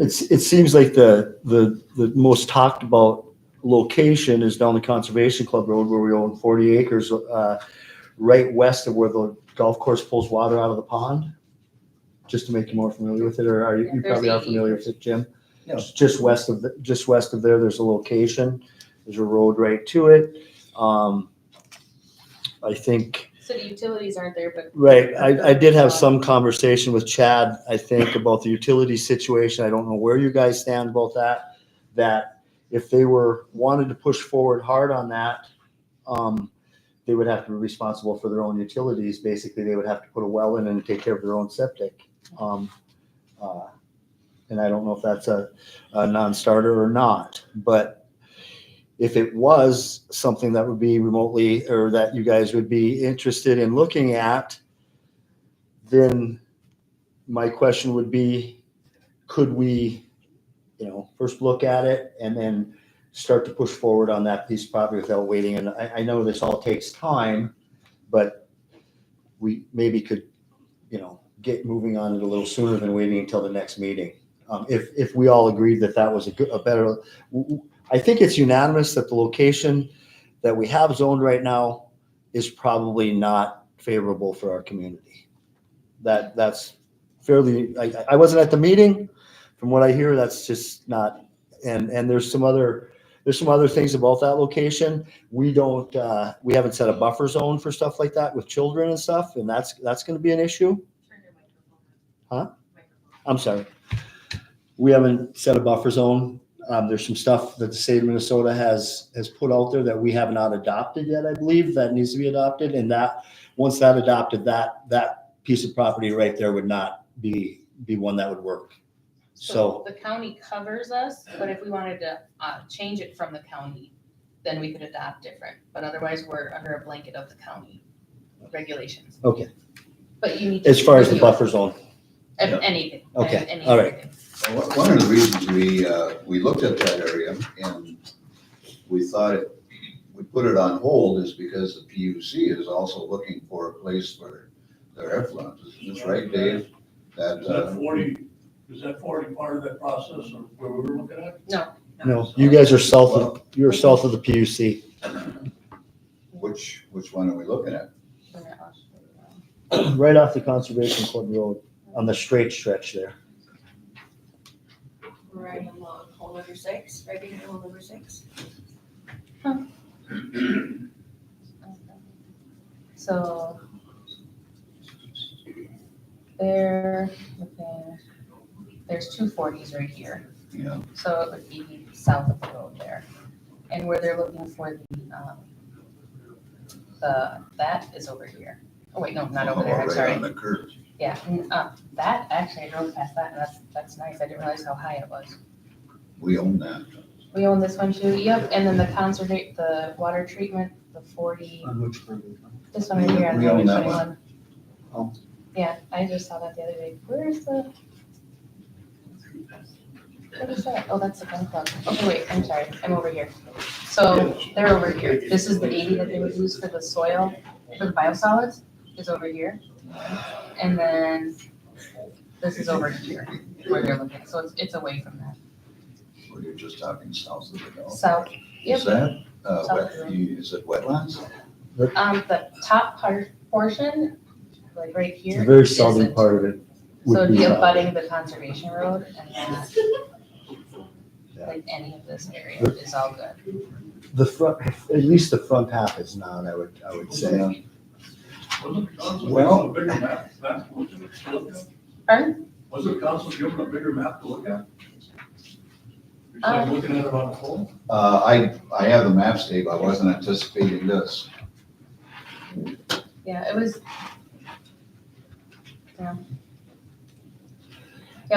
It seems like the most talked about location is down the Conservation Club Road where we own 40 acres, right west of where the golf course pulls water out of the pond. Just to make you more familiar with it, or are you probably are familiar with it, Jim? Yeah. Just west of there, there's a location. There's a road right to it. I think. So the utilities aren't there, but. Right, I did have some conversation with Chad, I think, about the utility situation. I don't know where you guys stand about that if they wanted to push forward hard on that, they would have to be responsible for their own utilities. Basically, they would have to put a well in and take care of their own septic. And I don't know if that's a non-starter or not, but if it was something that would be remotely, or that you guys would be interested in looking at, then my question would be, could we, first look at it and then start to push forward on that piece of property without waiting? And I know this all takes time, but we maybe could, get moving on it a little sooner than waiting until the next meeting. If we all agreed that was a better, I think it's unanimous that the location that we have zoned right now is probably not favorable for our community. That's fairly, I wasn't at the meeting. From what I hear, that's just not, and there's some other things about that location. We haven't set a buffer zone for stuff like that with children and stuff, and that's going to be an issue. Huh? I'm sorry. We haven't set a buffer zone. There's some stuff that the state of Minnesota has put out there that we have not adopted yet, I believe, that needs to be adopted. And that, once that adopted, that piece of property right there would not be one that would work. So The county covers us, but if we wanted to change it from the county, then we could adopt different. But otherwise, we're under a blanket of the county regulations. Okay. But you need to. As far as the review it. buffer zone. Anything. Okay, Anything. all right. one of the reasons we looked at that area and we thought we put it on hold is because the PUC is also looking for a place for their effluent. Is this right, Dave? Is that 40 part of that process or where we were looking at? No, you guys are south of the PUC. Which one are we looking at? Right off the Conservation Club Road on the straight stretch there. Right along hole number 6, right behind hole number 6. So there's 2 40s right here. Yeah. So it would be south of the road there. And where they're looking for that is over here. Oh, wait, no, not over there, I'm Right sorry. on the curve. Yeah, that, actually, I drove past that, and that's nice. I didn't realize how high it was. We own that. We own this one too, yep, and then the water treatment, the 40, On which one? this one right here on We own Highway that 21. Oh. Yeah, I just saw that the other day. What is that? Oh, that's the gun club. Okay, wait, I'm sorry, I'm over here. So they're over here. This is the 80 that they would use for the soil, for the biosolids, is over here. And then this is over here, where they're looking, so it's away from that. Well, you're just talking south of the hill. South, yep. Is that, South of the is it wetlands? The top portion, like right here. The very southern isn't. part of it. So it'd be would abutting the conservation road, and then like any of this area is all good. The front, at least the front half is not, I would say. Well- Was the council given a bigger map to look at? Pardon? Was the council given a bigger map to look at? You're looking at it on the phone? I have the maps, Dave. I wasn't anticipating this. Yeah, it was, Yeah,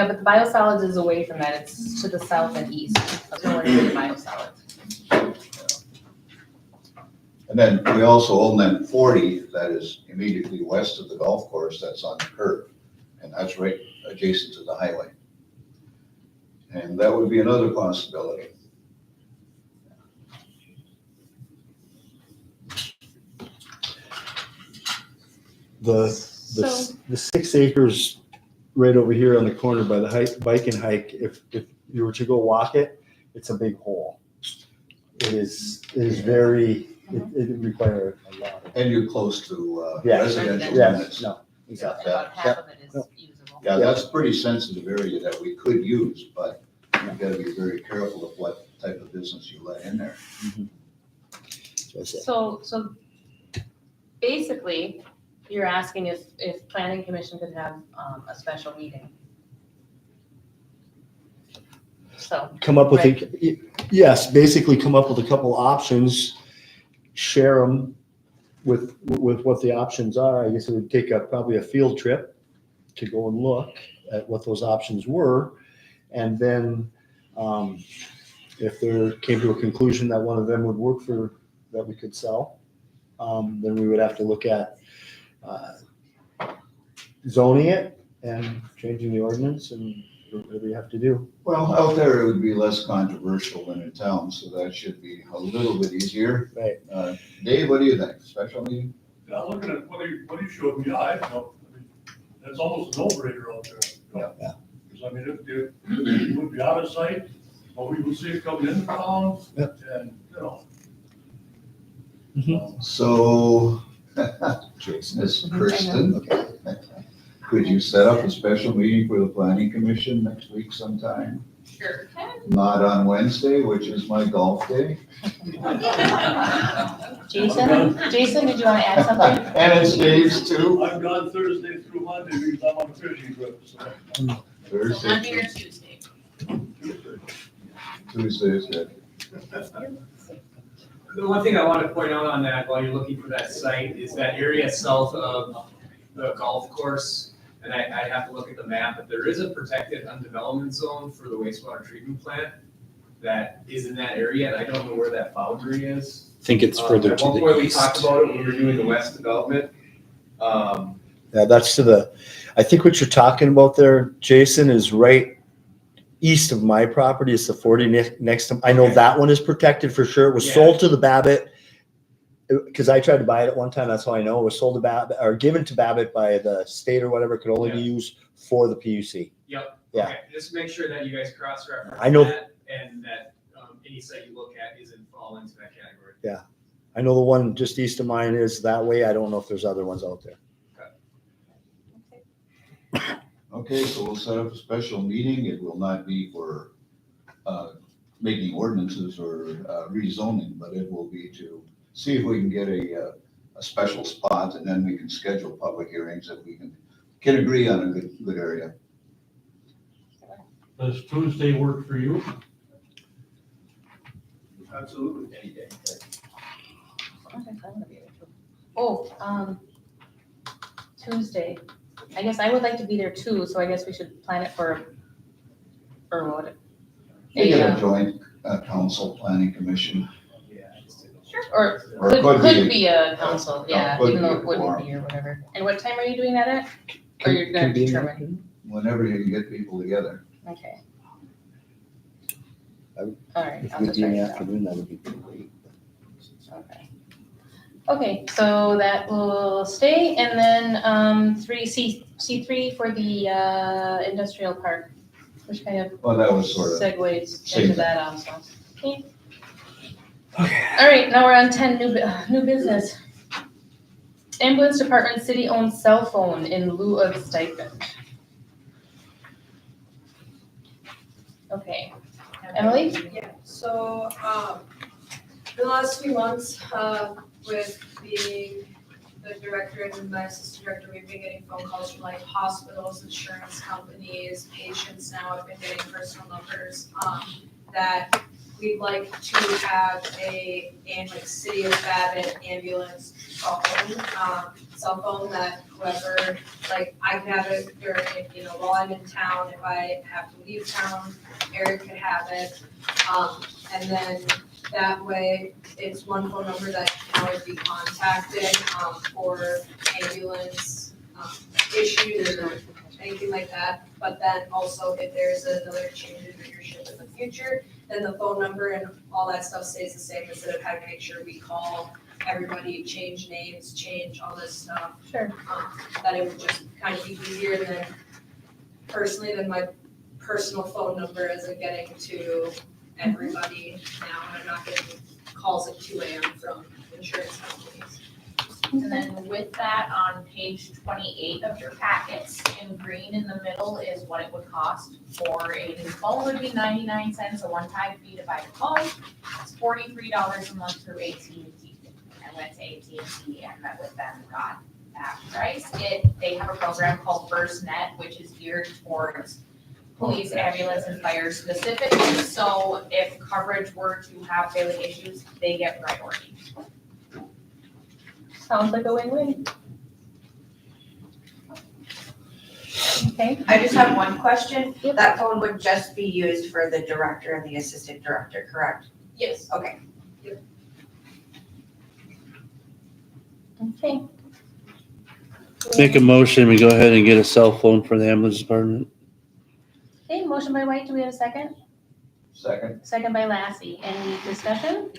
but the biosolids is away from that. It's to the south and east of nowhere near the biosolids. And then we also own that 40 that is immediately west of the golf course that's on the curve. And that's right adjacent to the highway. And that would be another possibility. So- The 6 acres right over here on the corner by the bike and hike, if you were to go walk it, it's a big hole. It is very, it requires a lot of. And you're close to Yeah. residential Yes, units. no, And exactly. about half of it is usable. Yeah, that's a pretty sensitive area that we could use, but you've got to be very careful of what type of business you let in there. That's it. So basically, you're asking if planning commission could have a special meeting. So, Come up with, yes, basically come up with a couple options, share them with what the options are. I guess it would take probably a field trip to go and look at what those options were. And then if there came to a conclusion that one of them would work for, that we could sell, then we would have to look at zoning it and changing the ordinance and whatever you have to do. Well, out there it would be less controversial than in town, so that should be a little bit easier. Right. Dave, what do you think? Special meeting? Yeah, looking at what you showed me, I mean, that's almost a no-brainer out there. Yeah. Because I mean, it would be out of sight, but we would see it coming into town, and, So, Ms. Kirsten, could you set up a special meeting for the planning commission next week sometime? Sure can. Not on Wednesday, which is my golf day. Jason, did you want to add something? And it's Dave's too. I'm gone Thursday through Monday because I'm on a fishing trip, so. Thursday. Monday or Tuesday. Tuesday is good. The one thing I want to point out on that, while you're looking for that site, is that area south of the golf course. And I have to look at the map, but there is a protected undevelopment zone for the wastewater treatment plant that is in that area, and I don't know where that boundary is. I think it's further At to one the point, we east. talked about it when we were doing the west development. Yeah, that's to the, I think what you're talking about there, Jason, is right east of my property. It's the 40 next to, I know Okay. that one is protected for sure. It was Yeah. sold to the Babbitt. Because I tried to buy it at one time, that's how I know. It was sold to Babbitt, or given to Babbitt by the state or whatever, could only be used for the PUC. Yep. Yeah. Okay. Just make sure that you guys cross-reference I know- that, and that any site you look at isn't fall into that category. I know the one just east of mine is that way. I don't know if there's other ones out there. Okay, so we'll set up a special meeting. It will not be for making ordinances or rezoning, but it will be to see if we can get a special spot, and then we can schedule public hearings if we can agree on a good area. Does Tuesday work for you? Absolutely. Any day. Oh, Tuesday. I guess I would like to be there too, so I guess we should plan it for what? We get a joint council planning commission. Or Or it could be a council, No, yeah, could even though be a it wouldn't quorum. be or whatever. And what time are you doing that at? Or you're gonna Convene. determine? Whenever you can get people together. Okay. I would- All right, If I'll we'd just be in write the it down. afternoon, that would be great. Okay. Okay, so that will stay, and then, C3 for the, industrial park, which kind of Well, that was sort of, segues same into thing. that also. Okay. All right, now we're on 10, new business. Ambulance department city-owned cell phone in lieu of stipend. Okay, Emily? Yeah, so, the last few months, with being the director and my assistant director, we've been getting phone calls from like hospitals, insurance companies, patients now have been getting personal numbers, that we'd like to have like City of Babbitt ambulance phone. cell phone that whoever, like, I can have it during, while I'm in town, if I have to leave town, Eric could have it. And then that way, it's one phone number that can always be contacted, for ambulance, issues or anything like that. But then also if there's another change in leadership in the future, then the phone number and all that stuff stays the same instead of having to make sure we call everybody, change names, change all this stuff. Sure. That it would just kind of be easier than personally than my personal phone number isn't getting to everybody now. I'm not getting calls at 2 a.m. from insurance companies. And then with that, on page 28 of your packets, in green in the middle is what it would cost for a new phone would be 99 cents, a one-time fee to buy the phone. It's $43 a month through AT&T. I went to AT&T and met with them, got that price. They have a program called FirstNet, which is geared towards police, ambulance, and fire specifically. So if coverage were to have failing issues, they get priority. Sounds like a win-win. Okay, I just have one question. That phone would just be used for the director and the assistant director, correct? Yes. Okay. okay. Make a motion, we go ahead and get a cell phone for the ambulance department. Okay, motion by White, do we have a second? Second. Second by Lassie, any discussion?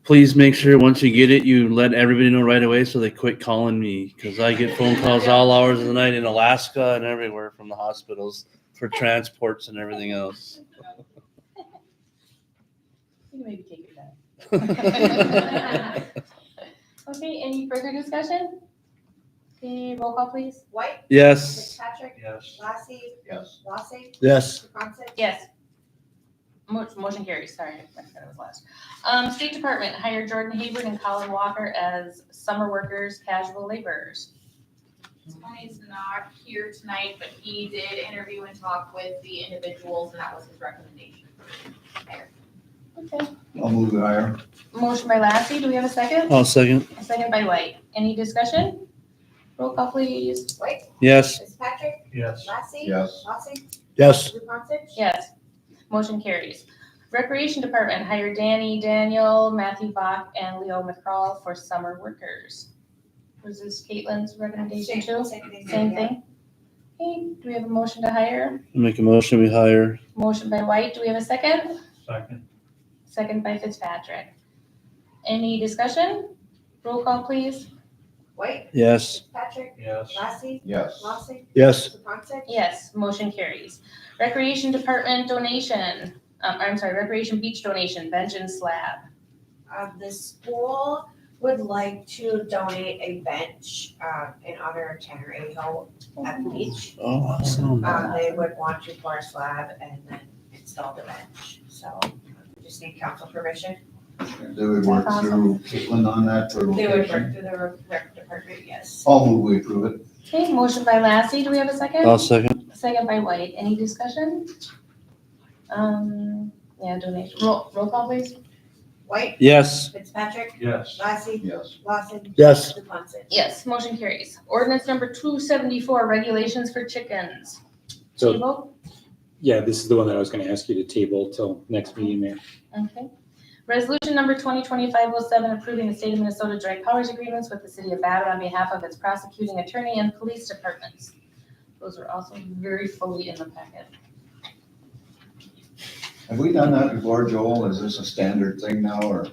Please make sure once you get it, you let everybody know right away so they quit calling me. Cause I get phone calls all hours of the night in Alaska and everywhere from the hospitals for transports and everything else. You can maybe take your time. Okay, any further discussion? Okay, roll call please. White, Yes. Fitzpatrick, Yes. Lassie, Yes. Lossing, Yes. Rapunzel. Yes. Motion carries, sorry, I said it was last. State Department hired Jordan Hayward and Colin Walker as summer workers, casual laborers. Tony's not here tonight, but he did interview and talk with the individuals, and that was his recommendation. Okay, I'll move the higher. motion by Lassie, do we have a second? I'll second. A second by White, any discussion? Roll call please. White, Yes. Fitzpatrick, Yes. Lassie. Yes. Lossing, Yes. Rapunzel. Yes, motion carries. Recreation Department hired Danny Daniel, Matthew Bach, and Leo McCraw for summer workers. Was this Caitlin's recommendation too? Same thing. Same thing? Okay, do we have a motion to hire? Make a motion, we hire. Motion by White, do we have a second? Second. Second by Fitzpatrick. Any discussion? Roll call please. White, Yes. Fitzpatrick, Yes. Lassie, Yes. Lossing, Yes. Rapunzel. Yes, motion carries. Recreation Department donation, Recreation Beach donation, bench and slab. The school would like to donate a bench, in honor of Tanner Aho at the beach. Oh, awesome. They would want to pour a slab and then install the bench, so we just need council permission. They would work through Caitlin on that for They would work location. through the rec department, yes. I'll move we approve it. Okay, motion by Lassie, do we have a second? I'll second. Second by White, any discussion? Yeah, donation, roll call please. White, Yes. Fitzpatrick, Yes. Lassie, Yes. Lawson, Yes. Rapunzel. Yes, motion carries. Ordinance number 274, regulations for chickens. So, Table? yeah, this is the one that I was gonna ask you to table till next meeting, Mayor. Okay. Resolution number 2025-07, approving the state of Minnesota joint powers agreements with the city of Babbitt on behalf of its prosecuting attorney and police departments. Those are also very fully in the packet. Have we done that before, Joel? Is this a standard thing now, or?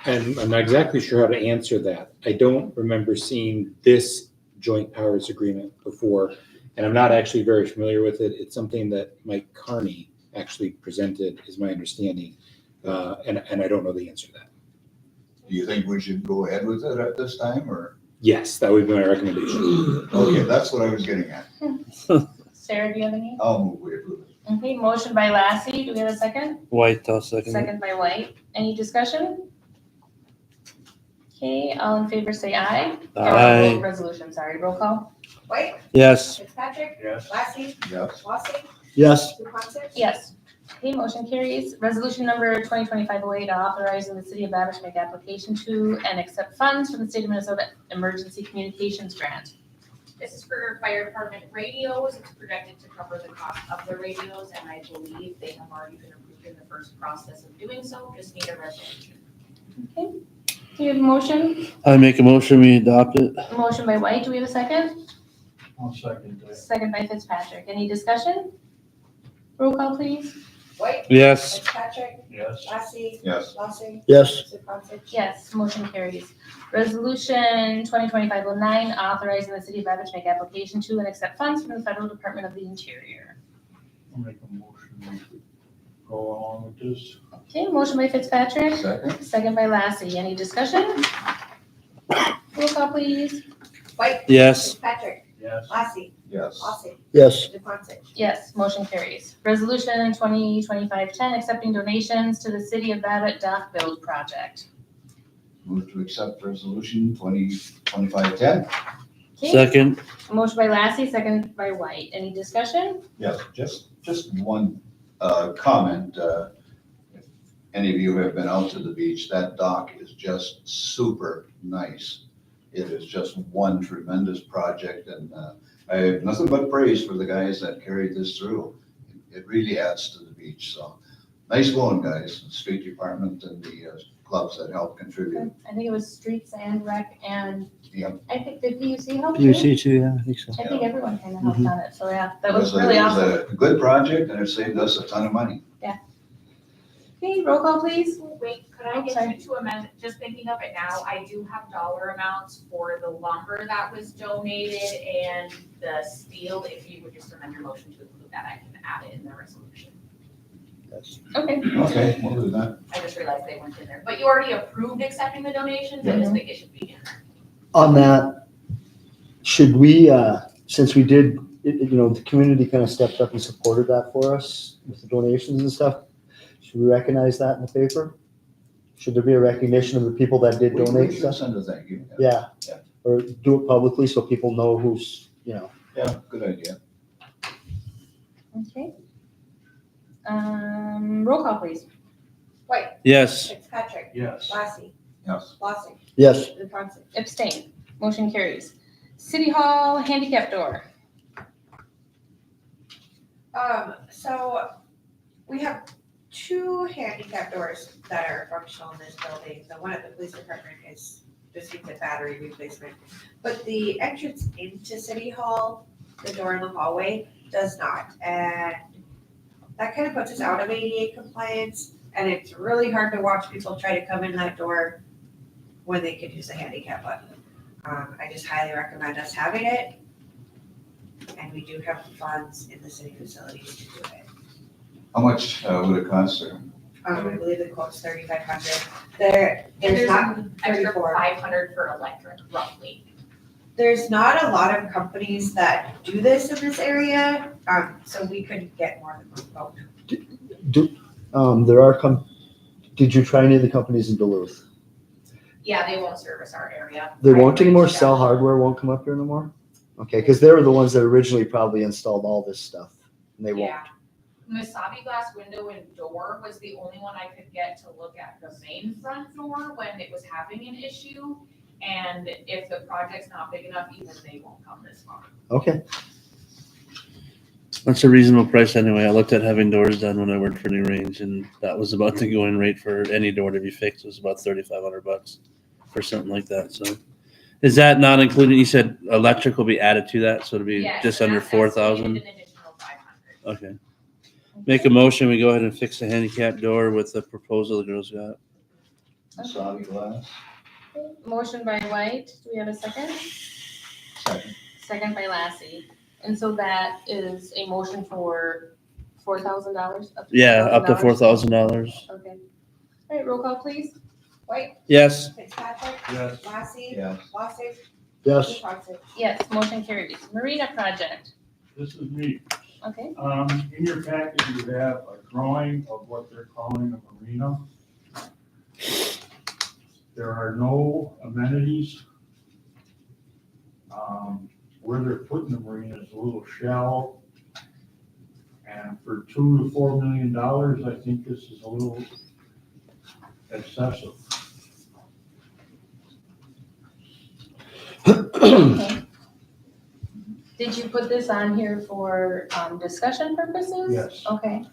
And I'm not exactly sure how to answer that. I don't remember seeing this joint powers agreement before, and I'm not actually very familiar with it. It's something that Mike Carney actually presented, is my understanding, and I don't know the answer to that. Do you think we should go ahead with it at this time, or? Yes, that would be my recommendation. Okay, that's what I was getting at. Sarah, do you have any? I'll move we approve it. Okay, motion by Lassie. Do we have a second? White, I'll second. Second by White. Any discussion? Okay, all in favor say aye. Aye. Resolution, sorry, roll call. White, Yes. Fitzpatrick, Yes. Lassie, Yes. Lawson, Yes. Rapunzel. Yes, Okay, motion carries. Resolution number 2025-08, authorizing the city of Babbage to make application to and accept funds from the state of Minnesota Emergency Communications Grant. This is for fire department radios. It's projected to cover the cost of the radios, and I believe they have already been approved in the first process of doing so. Just need a resolution. Okay, do we have a motion? I make a motion, we adopt it. Motion by White, do we have a second? I'll second that. Second by Fitzpatrick. Any discussion? Roll call, please. White, Yes. Fitzpatrick, Yes. Lassie, Yes. Lossing, Yes. Zupansich. Yes, motion carries. Resolution 2025-09, authorizing the city of Babbage to make application to and accept funds from the Federal Department of the Interior. I'll make a motion to go along with this. Okay, motion by Fitzpatrick, Second? second by Lassie. Any discussion? Roll call, please. White, Yes. Fitzpatrick, Yes. Lassie, Yes. Lossing, Yes. Zupansich. Yes, motion carries. Resolution 2025-10, accepting donations to the City of Babbitt Dock Build Project. Move to accept resolution 2025-10. Okay, Second. motion by Lassie, second by White. Any discussion? Yes, just one comment. If any of you have been out to the beach, that dock is just super nice. It is just one tremendous project, and I have nothing but praise for the guys that carried this through. It really adds to the beach, so nice going, guys, the street department and the clubs that help contribute. I think it was Streets and Rec and Yep. I think the PUC helped too. PUC too, yeah, I think so. I think everyone kind of helped Mhm. on it, so yeah, that was It really awesome. was a good project, and it saved us a ton of money. Okay, roll call, please. Wait, could I Oh, get sorry. you to amend, just thinking of it now, I do have dollar amounts for the lumber that was donated and the steel. If you would just amend your motion to include that, I can add it in the resolution. Okay, Okay, we'll do that. I just realized they weren't in there, but you already approved accepting the donations, I just think it should be in there. On that, should we, since we did, the community kind of stepped up and supported that for us with the donations and stuff, should we recognize that in the paper? Should there be a recognition of the people that did We donate should stuff? send a thank you. Yeah. Yeah. Or do it publicly so people know who's, Yeah, good idea. okay. Roll call, please. White, Yes. Fitzpatrick, Yes. Lassie, Yes. Lossing, yes. Zupansich. Abstain. Motion carries. City Hall handicap door. So we have two handicap doors that are functional in this building. The one at the police department just needs a battery replacement. But the entrance into City Hall, the door in the hallway, does not. And that kind of puts us out of ADA compliance, and it's really hard to watch people try to come in that door when they could use a handicap button. I just highly recommend us having it. And we do have the funds in the city facilities to do it. How much would it cost, sir? I believe the quote's 3,500. And There's not an extra 34. 500 for electric, roughly. There's not a lot of companies that do this in this area, so we couldn't get more than one quote. There are did you try any of the companies in Duluth? Yeah, they won't service our area. They won't I anymore, reached Cell out. Hardware won't come up here no more? Okay, because they were the ones that originally probably installed all this stuff, and they won't. Yeah. Masabi Glass window and door was the only one I could get to look at the main front door when it was having an issue. And if the project's not big enough, even they won't come this far. Okay, That's a reasonable price anyway. I looked at having doors done when I worked for New Range, and that was about the going rate for any door to be fixed. It was about $3,500 for something like that. So, is that not included? You said electric will be added to that, so it'll be Yes, just and under that's estimated 4,000. An additional 500. Okay. Make a motion. We go ahead and fix the handicap door with the proposal the girls got. Sabi glass? Motion by White. Do we have a second? Second. Second by Lassie. And so that is a motion for $4,000? Yeah, up to $4,000. Okay. All right, roll call, please. White, Yes. Fitzpatrick, Yes. Lassie, Yes. Lossing, yes. Zupansich. Yes, motion carries. Marina project. This is neat. Okay. In your package, you have a drawing of what they're calling a marina. There are no amenities. Where they're putting the marina is a little shell. And for $2 to $4 million, I think this is a little excessive. Okay. Did you put this on here for discussion purposes? Yes. Okay.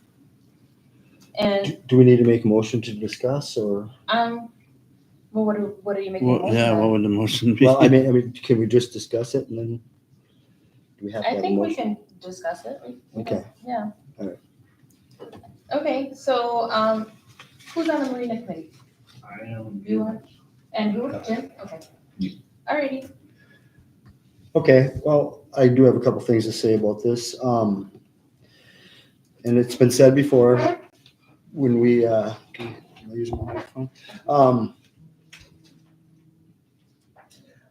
And, Do we need to make a motion to discuss or? well, what are you making a Well, motion yeah, on? what would the motion be? Well, I mean, can we just discuss it and then? Do we have to I have a think we motion? can discuss it. Okay. Yeah. Alright. Okay, so, who's on the Marina Committee? I am. You are? And who? Jim? Okay. Alrighty. Okay, well, I do have a couple things to say about this. And it's been said before, when we, can I use my microphone?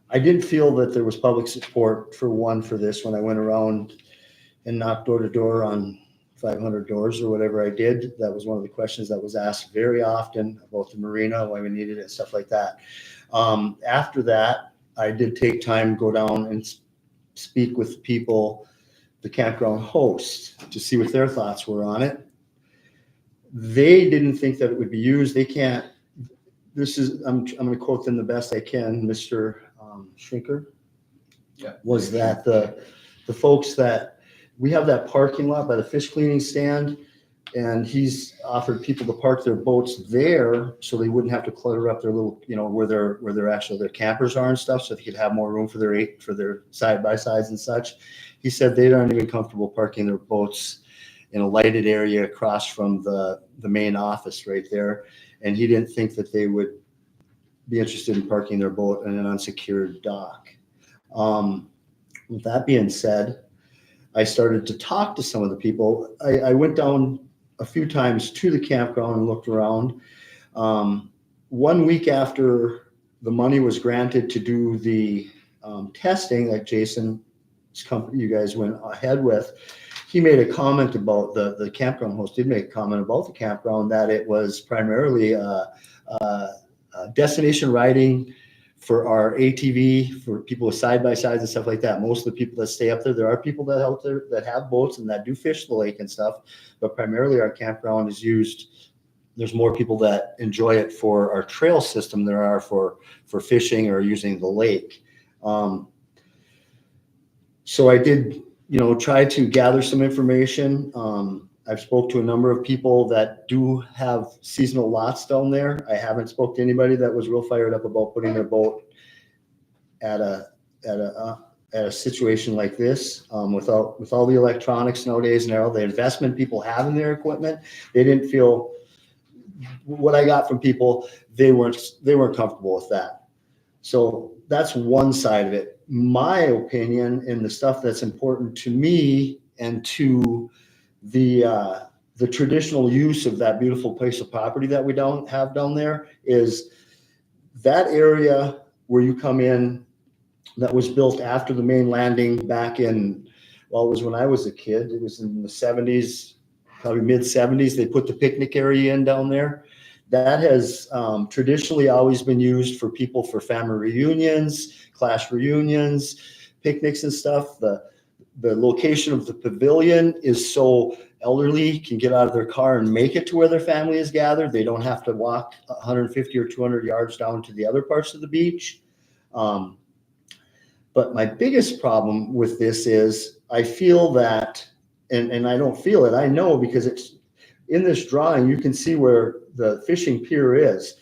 I didn't feel that there was public support for this when I went around and knocked door to door on 500 doors or whatever I did. That was one of the questions that was asked very often about the marina, why we needed it, and stuff like that. After that, I did take time, go down and speak with people, the campground hosts, to see what their thoughts were on it. They didn't think that it would be used. They can't, I'm going to quote them the best I can, Mr. Shrinker. Yeah. Was that the folks that, we have that parking lot by the fish cleaning stand, and he's offered people to park their boats there so they wouldn't have to clutter up their little, where their campers are and stuff, so they could have more room for their side by sides and such. He said they aren't even comfortable parking their boats in a lighted area across from the main office right there, and he didn't think that they would be interested in parking their boat in an unsecured dock. With that being said, I started to talk to some of the people. I went down a few times to the campground and looked around. 1 week after the money was granted to do the testing that Jason's company, you guys went ahead with, he made a comment about the campground host did make a comment about the campground, that it was primarily destination riding for our ATV, for people with side-by-sides and stuff like that. Most of the people that stay up there are people that out there that have boats and that do fish the lake and stuff, but primarily our campground is used. There's more people that enjoy it for our trail system than there are for fishing or using the lake. So I did, try to gather some information. I've spoke to a number of people that do have seasonal lots down there. I haven't spoke to anybody that was real fired up about putting their boat at a situation like this, with all the electronics nowadays and all the investment people have in their equipment. They didn't feel, what I got from people, they weren't comfortable with that. So that's one side of it. My opinion, and the stuff that's important to me and to the traditional use of that beautiful piece of property that we don't have down there, is that area where you come in, that was built after the main landing back in, well, it was when I was a kid. It was in the 70s, probably mid 70s. They put the picnic area in down there. That has traditionally always been used for people for family reunions, class reunions, picnics and stuff. The location of the pavilion is so elderly can get out of their car and make it to where their family is gathered. They don't have to walk 150 or 200 yards down to the other parts of the beach. But my biggest problem with this is I feel that, and I don't feel it, I know, because it's in this drawing, you can see where the fishing pier is.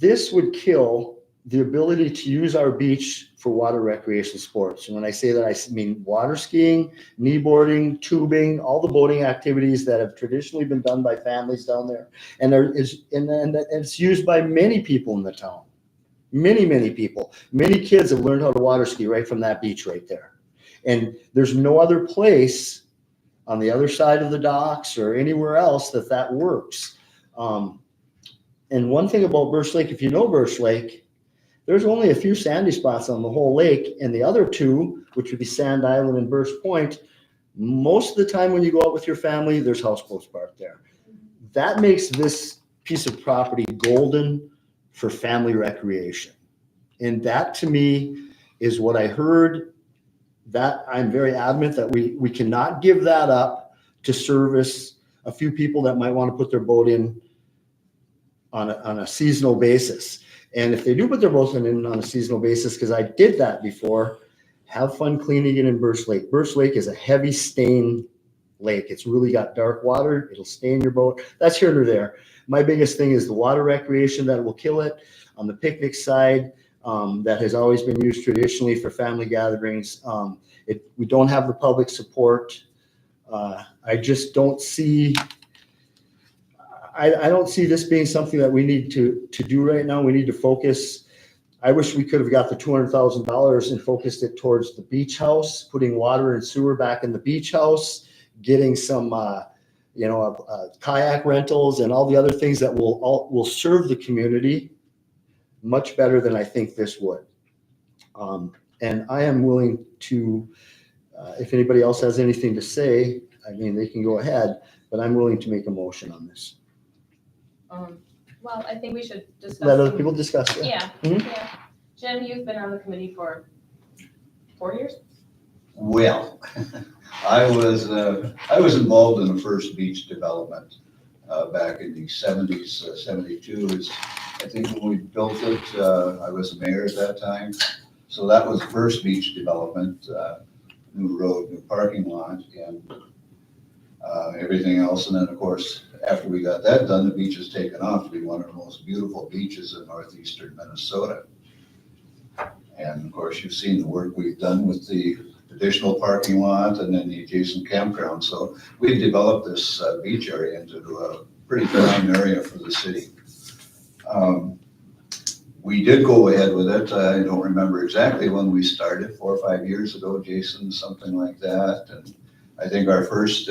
This would kill the ability to use our beach for water recreation sports. And when I say that, I mean water skiing, kneeboarding, tubing, all the boating activities that have traditionally been done by families down there. And it's used by many people in the town. Many people. Many kids have learned how to water ski right from that beach right there. And there's no other place on the other side of the docks or anywhere else that works. And one thing about Birch Lake, if you know Birch Lake, there's only a few sandy spots on the whole lake, and the other two, which would be Sand Island and Birch Point, most of the time when you go out with your family, there's houseboats parked there. That makes this piece of property golden for family recreation. And that, to me, is what I heard, that I'm very adamant that we cannot give that up to service a few people that might want to put their boat in on a seasonal basis. And if they do put their boats in on a seasonal basis, because I did that before, have fun cleaning it in Birch Lake. Birch Lake is a heavy stain lake. It's really got dark water. It'll stain your boat. That's here or there. My biggest thing is the water recreation that will kill it. On the picnic side, that has always been used traditionally for family gatherings. We don't have the public support. I just don't see, I don't see this being something that we need to do right now. We need to focus. I wish we could have got the $200,000 and focused it towards the beach house, putting water and sewer back in the beach house, getting some, kayak rentals and all the other things that will serve the community much better than I think this would. And I am willing to, if anybody else has anything to say, I mean, they can go ahead, but I'm willing to make a motion on this. Well, I think we should discuss. Let other people discuss it. Yeah, Mhm. yeah. Jim, you've been on the committee for 4 years? Well, I was involved in the first beach development back in the 70s, 72 is, I think when we built it, I was the mayor at that time. So that was the first beach development, new road, new parking lot, and everything else. And then, of course, after we got that done, the beach has taken off to be one of the most beautiful beaches in northeastern Minnesota. And of course, you've seen the work we've done with the additional parking lot and then the adjacent campground. So we've developed this beach area into a pretty prime area for the city. We did go ahead with it. I don't remember exactly when we started, 4 or 5 years ago, Jason, something like that. And I think our first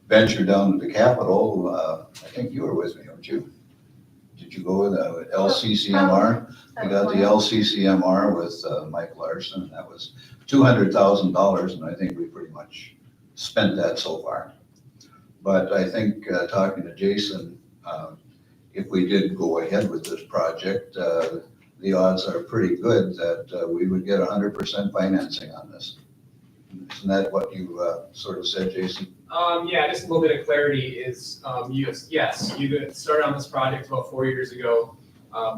venture down to the Capitol, I think you were with me, weren't you? Did you go with LCCMR? We got the LCCMR with Mike Larson, and that was $200,000, and I think we pretty much spent that so far. But I think talking to Jason, if we did go ahead with this project, the odds are pretty good that we would get 100% financing on this. Isn't that what you sort of said, Jason? Yeah, just a little bit of clarity is, yes, you started on this project about 4 years ago.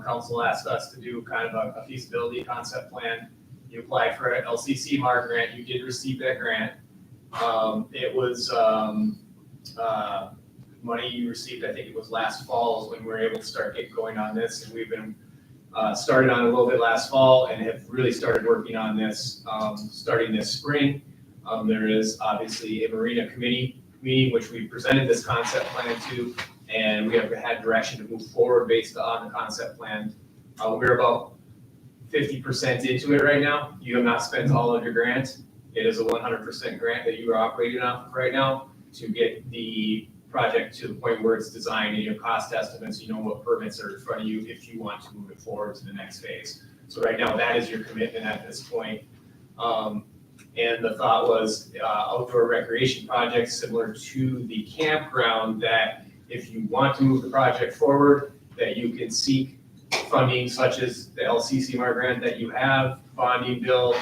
Council asked us to do kind of a feasibility concept plan. You applied for an LCCMR grant. You did receive that grant. It was money you received, I think it was last fall is when we were able to start getting going on this. And we've been started on a little bit last fall and have really started working on this starting this spring. There is obviously a marina committee meeting, which we presented this concept plan to, and we have had direction to move forward based on the concept plan. We're about 50% into it right now. You have not spent all of your grant. It is a 100% grant that you are operating off of right now to get the project to the point where it's designed and you have cost estimates, you know what permits are in front of you if you want to move it forward to the next phase. So right now, that is your commitment at this point. And the thought was outdoor recreation projects similar to the campground, that if you want to move the project forward, that you can seek funding such as the LCCMR grant that you have, bonding bill,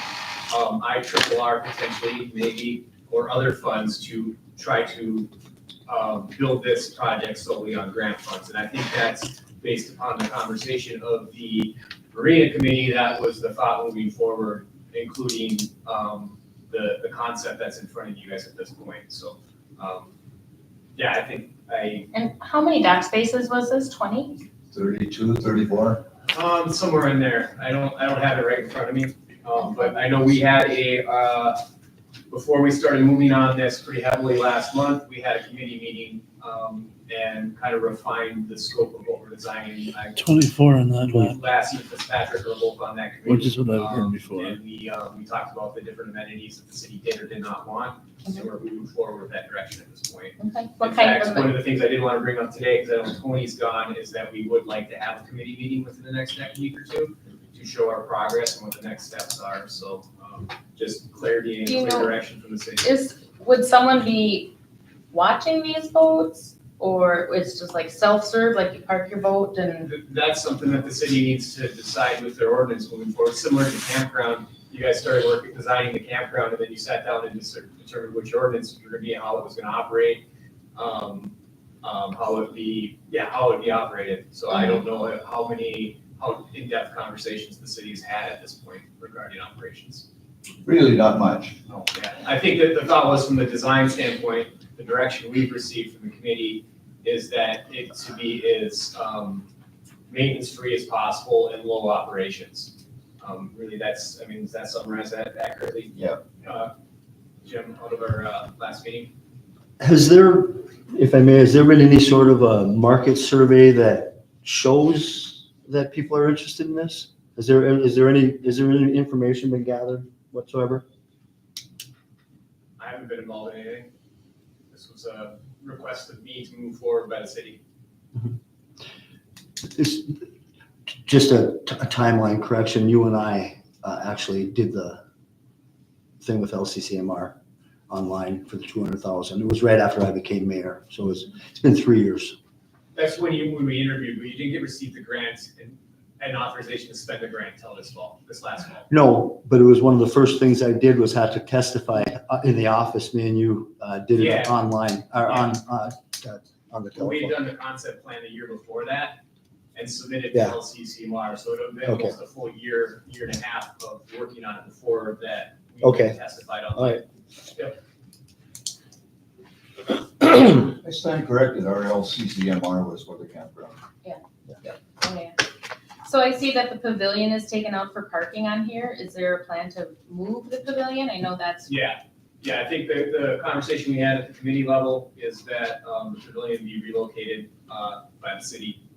IRRR potentially, maybe, or other funds to try to build this project solely on grant funds. And I think that's based upon the conversation of the Marina Committee. That was the thought moving forward, including the concept that's in front of you guys at this point. So, yeah, I think And how many dock spaces was this, 20? 32, 34? Somewhere in there. I don't have it right in front of me. But I know we had before we started moving on this pretty heavily last month, we had a committee meeting, and kind of refined the scope of what we're designing. 24 on that one, Lassie and Fitzpatrick are both on that committee. which is what I've heard before. And we talked about the different amenities that the city did or did not want, so we're moving forward with that direction at this point. Okay. In What kind fact, of, one of the things I did want to bring up today, because I know Tony's gone, is that we would like to have a committee meeting within the next week or two to show our progress and what the next steps are. So just clarity and Do you clear know- direction from the city. would someone be watching these boats? Or it's just like self-serve, like you park your boat and, That's something that the city needs to decide with their ordinance moving forward. Similar to campground, you guys started working, designing the campground, and then you sat down and determined which ordinance you were gonna be, how it was gonna operate, how it would be operated. So I don't know how in-depth conversations the city's had at this point regarding operations. Really not much. Oh, yeah. I think that the thought was from the design standpoint, the direction we've received from the committee is that it to be as maintenance-free as possible and low operations. Really, does that summarize that accurately? Yeah. Jim, out of our last meeting? Has there, if I may, has there been any sort of a market survey that shows that people are interested in this? Is there any information been gathered whatsoever? I haven't been involved in anything. This was a request of me to move forward by the city. It's just a timeline correction. You and I actually did the thing with LCCMR online for the 200,000. It was right after I became mayor, so it's been 3 years. That's when we interviewed, but you didn't receive the grant and authorization to spend the grant until this last fall. No, but it was one of the first things I did was have to testify in the office. Me and you did it Yeah. online or on the So we had telephone. done the concept plan the year before that and submitted to Yeah. LCCMR, so it would have been Okay. almost a full year and a half of working on it before that. We Okay. Testified on. All right. I stand corrected, our LCCMR was for the campground. Okay. So I see that the pavilion is taken out for parking on here. Is there a plan to move the pavilion? I know that's, Yeah, I think the conversation we had at the committee level is that the pavilion be relocated by the city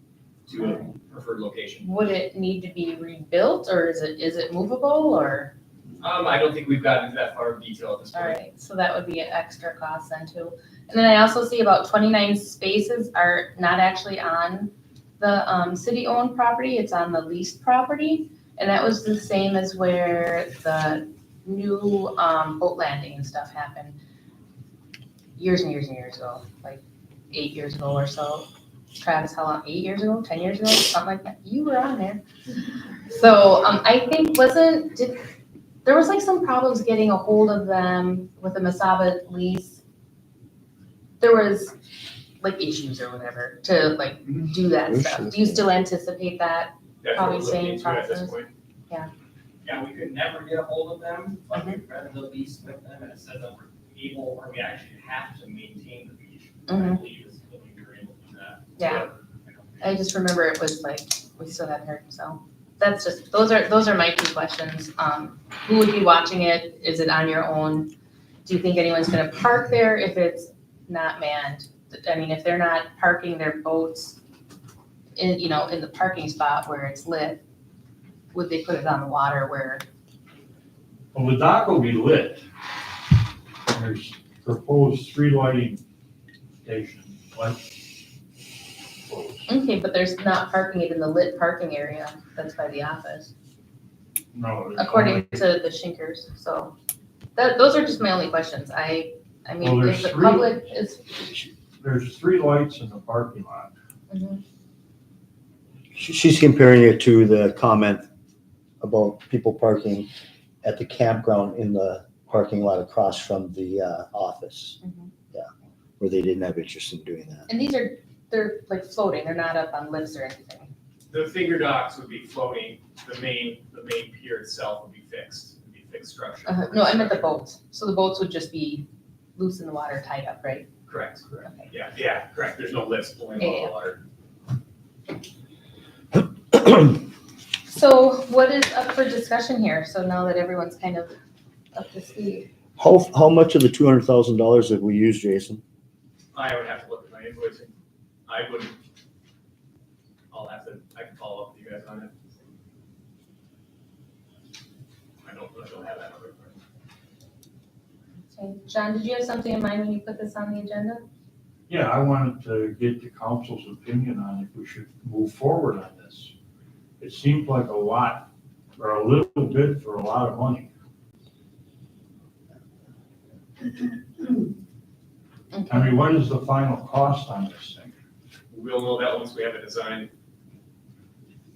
to a preferred location. would it need to be rebuilt or is it movable or? I don't think we've gotten into that far of detail at this All point. right, so that would be an extra cost then too. And then I also see about 29 spaces are not actually on the city-owned property, it's on the leased property. And that was the same as where the new boat landing and stuff happened years and years and years ago, like 8 years ago or so. Travis, how long, 8 years ago, 10 years ago, something like that? You were on there. So I think there was like some problems getting a hold of them with the Masaba lease. There was like issues or whatever to like do that stuff. Do you still anticipate that? That's what Probably we're looking same into at this process. point. Yeah, we could never get a hold of them, but we'd rather the lease with them, and it said that we're able, or we actually have to maintain the beach. I believe is that we were able to do that. Yeah. I just remember it was like, we still hadn't heard, so that's just, those are my two questions. Who would be watching it? Is it on your own? Do you think anyone's gonna park there if it's not manned? I mean, if they're not parking their boats in the parking spot where it's lit, would they put it on the water where? Well, the dock will be lit. There's proposed 3 lighting stations, Okay, but there's not parking it in the lit parking area that's by the office, No. according to the Shinkers, so. Those are just my only questions. I mean, Well, if the there's public is. There's 3 lights in the parking lot. Mhm. She's comparing it to the comment about people parking at the campground in the parking lot across from the office. Mhm. Yeah, where they didn't have interest in doing that. And they're like floating, they're not up on lifts or anything. The finger docks would be floating, the main pier itself would be fixed structure. No, I meant the boats. So the boats would just be loose in the water, tied up, right? Correct. Okay. Yeah, correct. There's no lifts pulling Yeah, on yeah. the water. So what is up for discussion here? So now that everyone's kind of up to speed. How much of the $200,000 have we used, Jason? I would have to look at my invoicing. I can follow up with you guys on it. I don't have that number. Okay. John, did you have something in mind when you put this on the agenda? Yeah, I wanted to get the council's opinion on if we should move forward on this. It seems like a lot, or a little bit for a lot of money. I mean, what is the final cost on this thing? We'll know that once we have a design.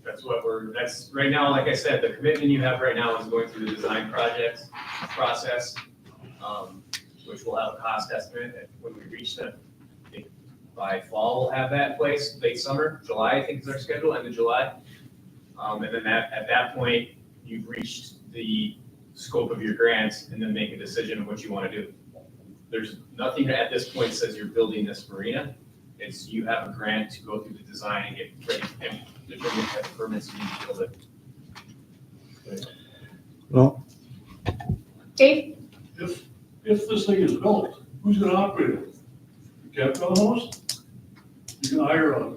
That's what that's right now, like I said, the commitment you have right now is going through the design project process, which will have a cost estimate. And when we reach that, I think by fall, we'll have that in place, late summer, July, I think is our schedule, end of July. And then at that point, you've reached the scope of your grants and then make a decision on what you want to do. There's nothing at this point says you're building this marina. It's you have a grant to go through the design and get ready and determine what type of permits you need to build it. Well, Dave? If this thing is built, who's gonna operate it? The campground host? You can hire a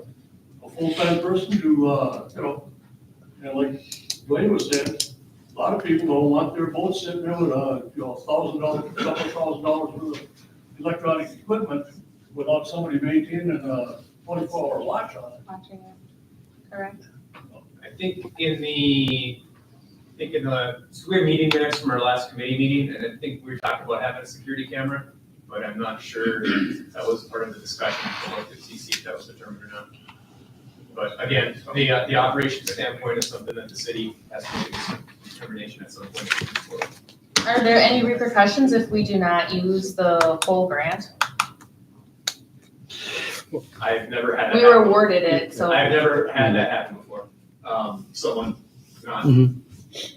full-time person to, and like Dwayne was saying, a lot of people don't want their boats sitting there with $1,000, couple $1,000 worth of electronic equipment without somebody maintaining a 24-hour watch on it. Watching it. Correct. I think so we have meeting minutes from our last committee meeting, and I think we were talking about having a security camera, but I'm not sure if that was part of the discussion, I looked at CC if that was determined or not. But again, the operations standpoint is something that the city has to make a determination at some point. Are there any repercussions if we do not use the full grant? I've never had that We were happen. awarded it, so. I've never had that happen before. Someone not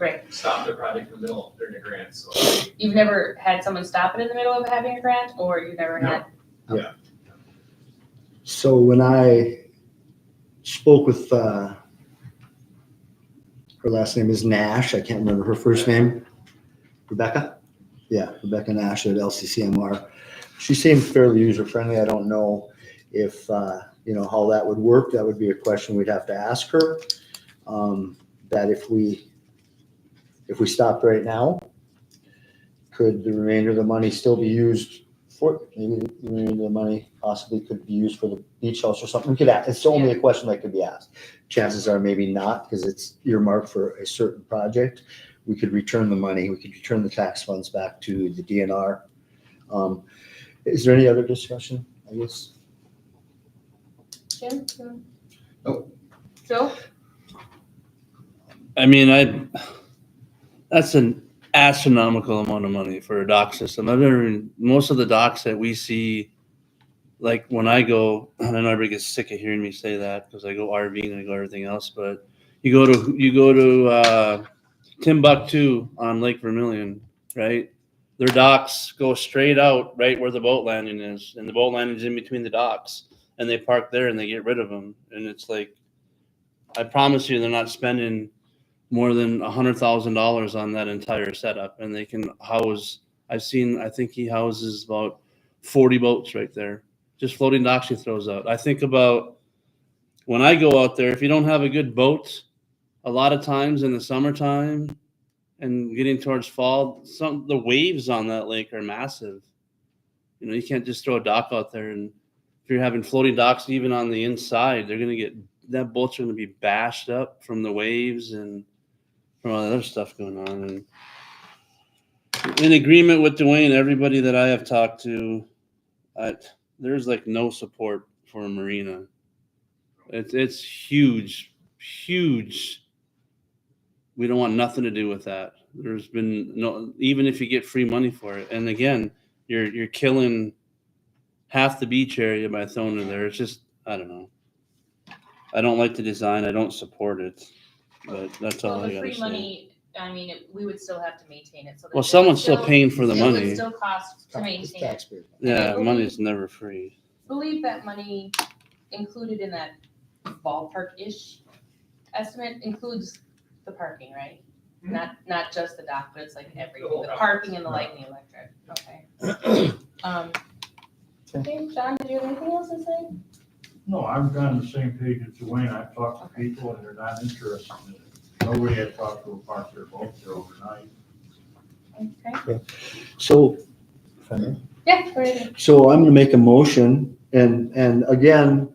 Right. stop their project in the middle during a grant, so. You've never had someone stop it in the middle of having a grant, or you've never had? so when I spoke with, her last name is Nash, I can't remember her first name. Rebecca? Yeah, Rebecca Nash at LCCMR. She seemed fairly user-friendly. I don't know if, how that would work. That would be a question we'd have to ask her. That if we stopped right now, could the remainder of the money still be used for, maybe the remainder of the money possibly could be used for the beach house or something? We could ask. It's only a question that could be asked. Chances are maybe not, because it's earmarked for a certain project. We could return the money. We could return the tax funds back to the DNR. Is there any other discussion, I guess? Jim? Nope. Joe? I mean, that's an astronomical amount of money for a dock system. Most of the docks that we see, like when I go, and I know everybody gets sick of hearing me say that because I go RVing and I go everything else, but you go to Timbuktu on Lake Vermilion, right? Their docks go straight out right where the boat landing is, and the boat landing is in between the docks, and they park there and they get rid of them. And it's like, I promise you, they're not spending more than $100,000 on that entire setup, and they can house. I think he houses about 40 boats right there, just floating docks he throws out. I think about when I go out there, if you don't have a good boat, a lot of times in the summertime and getting towards fall, the waves on that lake are massive. You can't just throw a dock out there, and if you're having floating docks even on the inside, that boat's going to be bashed up from the waves and from all the other stuff going on. And in agreement with Dwayne, everybody that I have talked to, there's like no support for a marina. It's huge, huge. We don't want nothing to do with that. There's been no, even if you get free money for it. And again, you're killing half the beach area by throwing it there. It's just, I don't know. I don't like the design. I don't support it. But that's all I The gotta free say. money, I mean, we would still have to maintain it. So Well, someone's still paying for the It money. would still cost to maintain it. Taxpayer. Yeah, I money's never free. Believe that money included in that ballpark-ish estimate includes the parking, right? Not just the dock, but it's like everything, the parking and the lighting, the electric, okay. Okay, John, did you have anything else to say? No, I'm on the same page as Dwayne. I've talked to people and they're not interested in it. Nobody had talked to a park their boat there overnight. Okay. So, if I may. Yeah, go ahead. So I'm gonna make a motion, and again,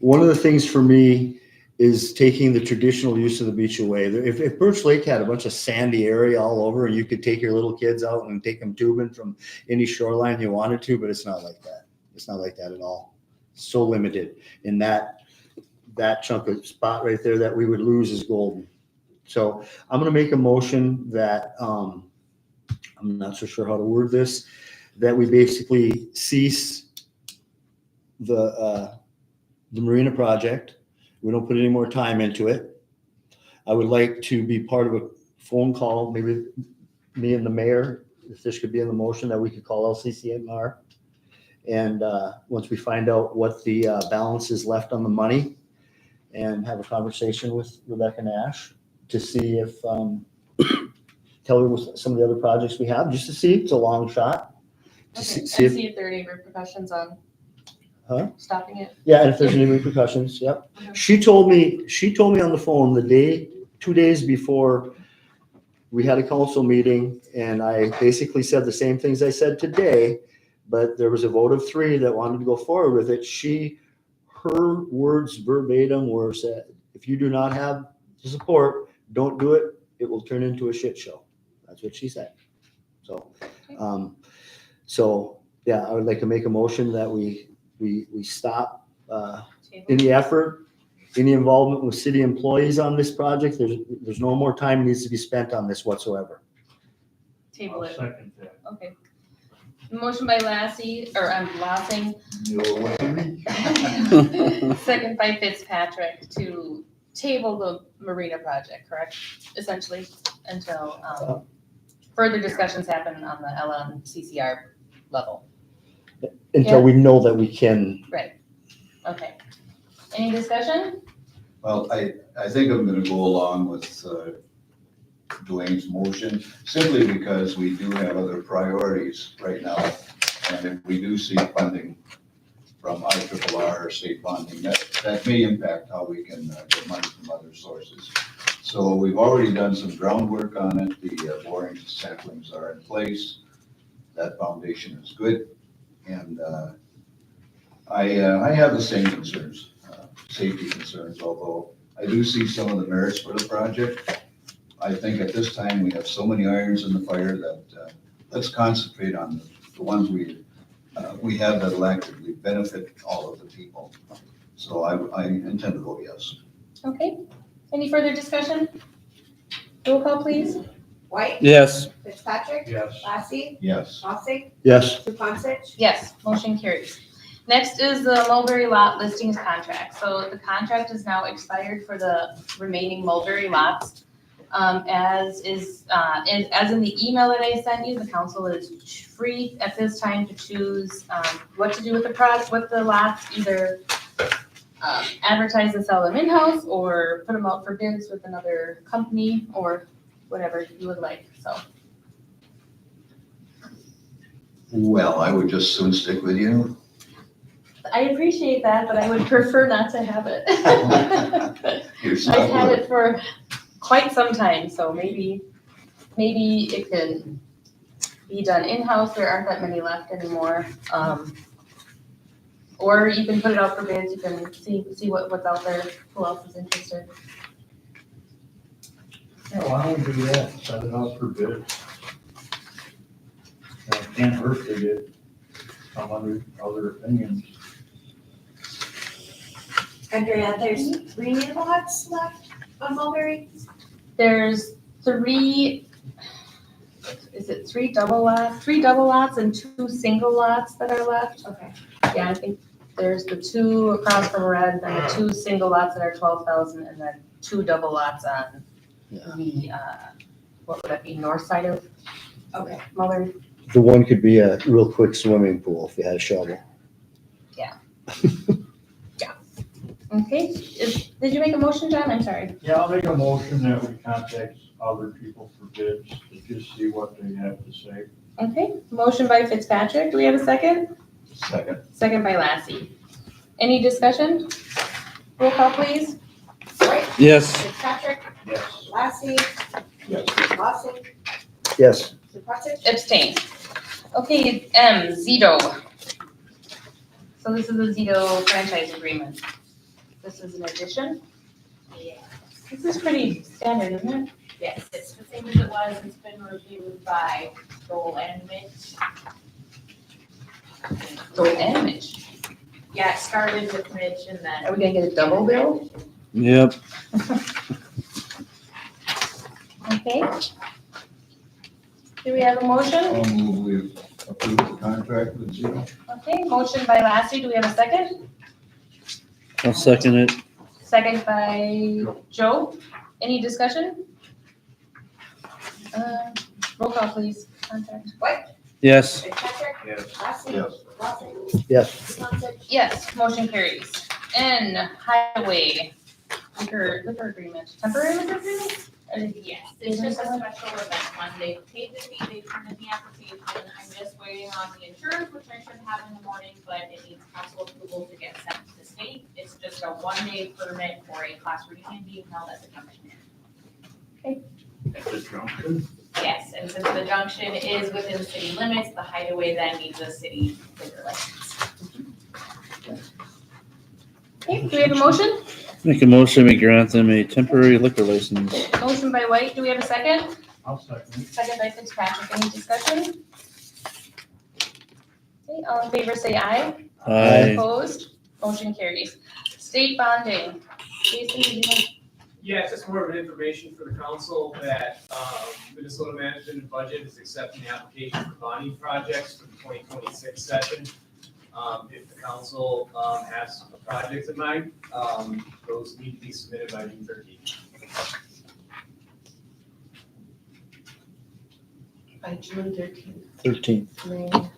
one of the things for me is taking the traditional use of the beach away. If Birch Lake had a bunch of sandy area all over, and you could take your little kids out and take them tubing from any shoreline you wanted to, but it's not like that. It's not like that at all. So limited in that that chunk of spot right there that we would lose is golden. So I'm gonna make a motion that, I'm not so sure how to word this, that we basically cease the Marina project. We don't put any more time into it. I would like to be part of a phone call, maybe me and the mayor, if this could be in the motion, that we could call LCCMR. And once we find out what the balance is left on the money, and have a conversation with Rebecca Nash to see if, tell her with some of the other projects we have, just to see, it's a long shot. To Okay, see and if, see if there are any repercussions on Huh? stopping it. yeah, and if there's any repercussions, yep. Okay. She told me on the phone the day, 2 days before we had a council meeting, and I basically said the same things I said today, but there was a vote of 3 that wanted to go forward with it. Her words verbatim were said, if you do not have the support, don't do it. It will turn into a shit show. That's what she said. So, yeah, I would like to make a motion that we stop Table. any effort, any involvement with city employees on this project. There's no more time needs to be spent on this whatsoever. Table I'll it. second that. Okay. Motion by Lassie, or Lossing, second by Fitzpatrick to table the Marina project, correct? Essentially, until further discussions happen on the LNCCR level. Until we know that we can. Right. Okay. Any discussion? Well, I think I'm gonna go along with Dwayne's motion, simply because we do have other priorities right now. And if we do see funding from IRRR or state funding, that may impact how we can get money from other sources. So we've already done some groundwork on it. The boring samplings are in place. That foundation is good. And I have the same concerns, safety concerns, although I do see some of the merits for the project. I think at this time, we have so many irons in the fire that let's concentrate on the ones we have that will actively benefit all of the people. So I intend to vote yes. Okay. Any further discussion? Roll call, please. White, Yes. Fitzpatrick, Yes. Lassie, Yes. Lossing, Yes. Zupansich. Yes, motion carries. Next is the Mulberry Lot Listings Contract. So the contract is now expired for the remaining Mulberry lots. As in the email that I sent you, the council is free at this time to choose what to do with the lots, either advertise and sell them in-house or put them out for bids with another company or whatever you would like, so. Well, I would just soon stick with you. I appreciate that, but I would prefer not to have it. You're I've so had good. it for quite some time, so maybe it can be done in-house. There aren't that many left anymore. Or you can put it out for bids. You can see what's out there, who else is interested. Yeah, why don't we do that? Set it out for bids. It can't hurt to get some other opinions. Andrea, there's 3 lots left on Mulberry? There's 3 double lots? 3 double lots and 2 single lots that are left. Okay. Yeah, I think there's the 2 across from Red, then the 2 single lots that are 12,000, and then 2 double lots on the, what would that be, north side of Okay. Mulberry? The one could be a real quick swimming pool if you had a shovel. Okay, did you make a motion, John? I'm sorry. Yeah, I'll make a motion that we contact other people for bids to just see what they have to say. Okay, motion by Fitzpatrick. Do we have a second? Second. Second by Lassie. Any discussion? Roll call, please. White, Yes. Fitzpatrick, Yes. Lassie, Yes. Lossing, Yes. Zupansich. Abstain. Okay, Zito. So this is a Zito franchise agreement. This is an addition. Yeah. This is pretty standard, isn't it? Yes, it's the same as it was, it's been reviewed by Dole and Mitch. Dole and Mitch. Yeah, it started with Mitch and then. Are we gonna get a double bill? Yep. Okay. Do we have a motion? I'll move we approve the contract with Zero. Okay, motion by Lassie, do we have a second? I'll second it. Second by Joe. Any discussion? Roll call, please. Contract. Yes. Patrick? Yes. Lassie? Yes. Lawson? Yes. Swanson? Yes, motion carries. N, highway, liquor agreement, temporary liquor agreement? Yes, it's just a special event fund. They paid the fee, they turned in the application. I'm just waiting on the insurance, which I should have in the morning, but it needs council approval to get sent to the state. It's just a 1-day permit for a class reunion being held at the junction. The junction. Yes, and since the junction is within city limits, the hideaway then needs a city liquor license. Okay, do we have a motion? Make a motion, we grant them a temporary liquor license. Motion by White, do we have a second? I'll second. Second by Fitzpatrick, any discussion? Okay, all in favor say aye. Aye. Opposed? Motion carries. State bonding. Jason, did you want? Yeah, it's just more of an information for the council that Minnesota Management and Budget is accepting the application for bonding projects for the 2026 session. If the council has projects in mind, those need to be submitted by June 13th. By June 13th. 13th.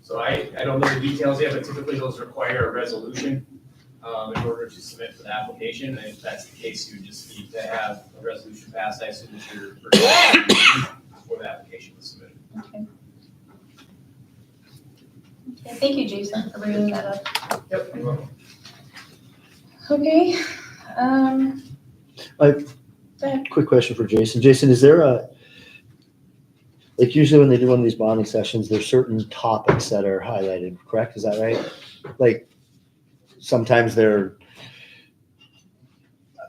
So I don't know the details yet, but typically those require a resolution in order to submit for the application. And if that's the case, you would just need to have a resolution passed by signature before the application is submitted. Okay. Okay, thank you, Jason, for bringing that up. Yep. You're welcome. Okay, Quick question for Jason. Jason, is there like usually when they do one of these bonding sessions, there's certain topics that are highlighted, correct? Is that right? Like sometimes they're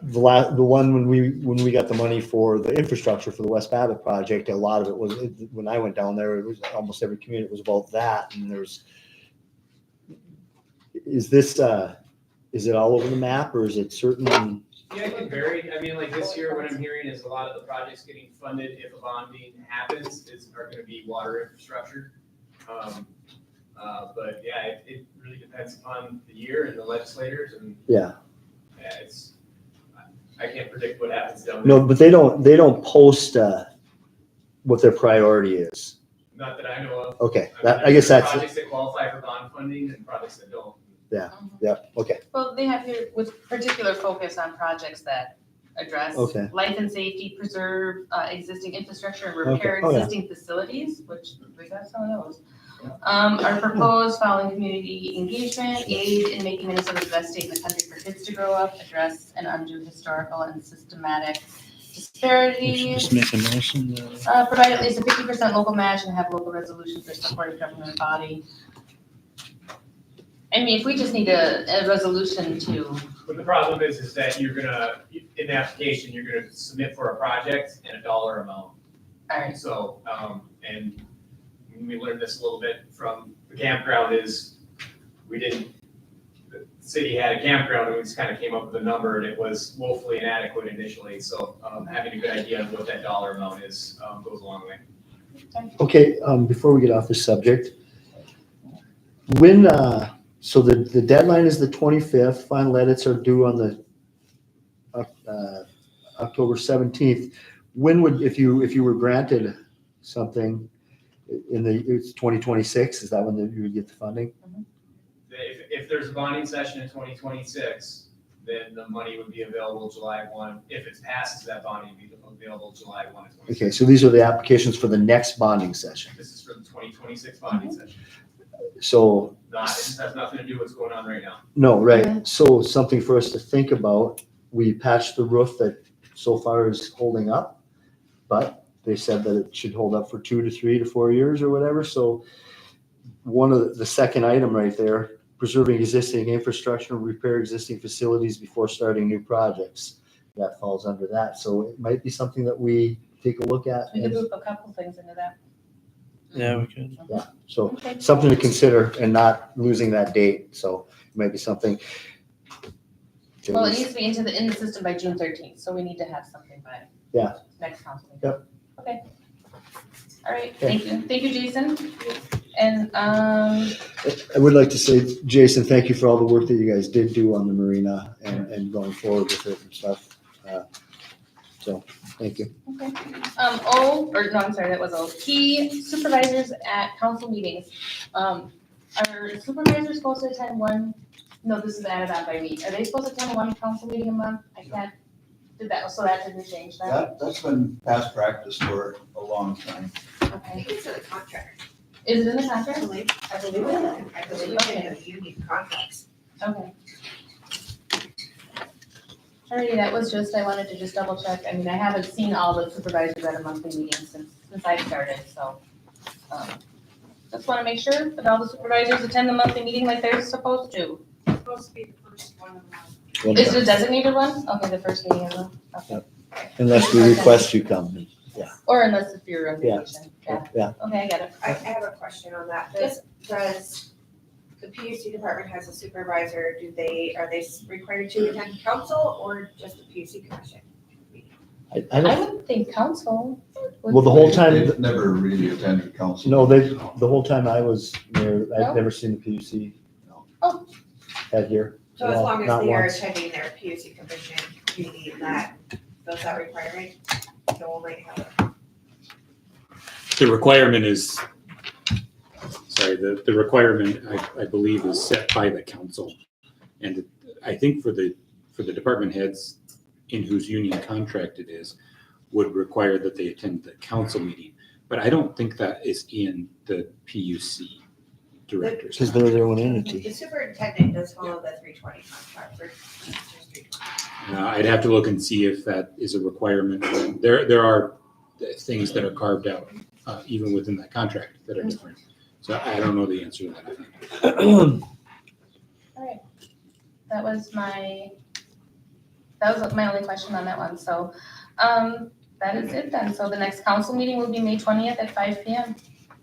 the one when we got the money for the infrastructure for the West Babbitt project, a lot of it was, when I went down there, it was almost every community was about that. And is it all over the map or is it certain? Yeah, it can vary. I mean, like this year, what I'm hearing is a lot of the projects getting funded, if a bonding happens, are gonna be water infrastructure. But yeah, it really depends upon the year and the legislators and. Yeah. Yeah, I can't predict what happens down there. No, but they don't post what their priority is. Not that I know of. Okay, I I guess that's, Projects that qualify for bond funding and projects that don't. yeah, okay. well, they have here with particular focus on projects that address Okay. life and safety, preserve existing infrastructure, and repair Okay. Oh, yeah. existing facilities, which we got some of those. Are proposed following community engagement, aid in making Minnesota the best state in the country for kids to grow up, address and undo historical and systematic disparities, Just make a motion. provide at least a 50% local match and have local resolutions for supportive government body. I mean, if we just need a resolution to, But the problem is that you're gonna, in the application, you're gonna submit for a project and a dollar amount. all right, So, and we learned this a little bit from the campground is, the city had a campground and we just kind of came up with a number and it was woefully inadequate initially. So, having a good idea of what that dollar amount is, goes a long way. Okay, before we get off this subject, when, so the deadline is the 25th, final edits are due on the October 17th. When would, if you were granted something it's 2026, is that when you would get the funding? If there's a bonding session in 2026, then the money would be available July 1. If it passes that bonding, it'd be available July 1 of 2026. Okay, so these are the applications for the next bonding session. This is for the 2026 bonding session. So, It just has nothing to do with what's going on right now. no, right, so something for us to think about, we patched the roof that so far is holding up, but they said that it should hold up for 2 to 3 to 4 years or whatever, so one of the second item right there, preserving existing infrastructure and repair existing facilities before starting new projects. That falls under that. So it might be something that we take a look at. we could move a couple things into that. Yeah, we could. So Okay. something to consider and not losing that date. So it might be something. Well, it needs to be in the system by June 13th, so we need to have something by. Yeah. Next council meeting. Yep. Okay. All right, Okay. thank you. Thank you, Jason. And, I would like to say, Jason, thank you for all the work that you guys did do on the marina and going forward with it and stuff. So, thank you. I'm sorry, that was O. Key supervisors at council meetings. Are supervisors supposed to attend one? No, this is added on by me. Are they supposed to attend one council meeting a month? I can't, so that didn't change that? That's been past practice for a long time. I Okay. think it's in the contract. Is it in the I contract? believe it's in the union contracts. Okay. Alrighty, that was just, I wanted to just double check. I mean, I haven't seen all the supervisors at a monthly meeting since I started, so. Just wanna make sure that all the supervisors attend the monthly meeting like they're supposed to. It's supposed to be the first one of the month. Is it a designated one? Okay, the first meeting of the month, okay. Unless we request you come. Or unless if you're on Yeah. vacation. Yeah. Yeah. Okay, I get it. I have a question on that. Does the PUC department has a supervisor, are they required to attend council or just the PUC commission? I I don't, would think council. would- well, the whole time, They've never really attended council. no, the whole time I was there, No? I've never seen the PUC. Oh. Head here. So as long as Not they are once. attending their PUC commission meeting, that fills that requirement, so only have a. The requirement is, the requirement, I believe, is set by the council. And I think for the department heads in whose union contract it is, would require that they attend the council meeting. But I don't think that is in the PUC directors. Because they're their own entity. The superintendent does follow the 320 contract for District 320. I'd have to look and see if that is a requirement. There are things that are carved out, even within that contract, that are different. So I don't know the answer to that, I think. Alright. That was my only question on that one, so, that is it then. So the next council meeting will be May 20th at 5 PM.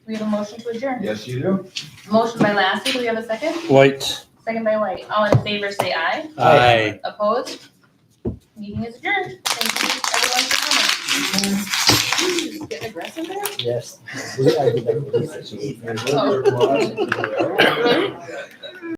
We have a motion to adjourn. Yes, you do. Motion by Lassie, do we have a second? White. Second by White. All in favor, say aye. Aye. Opposed? Meeting is adjourned. Thank you, everyone, for coming. Getting aggressive there? Yes. Oh.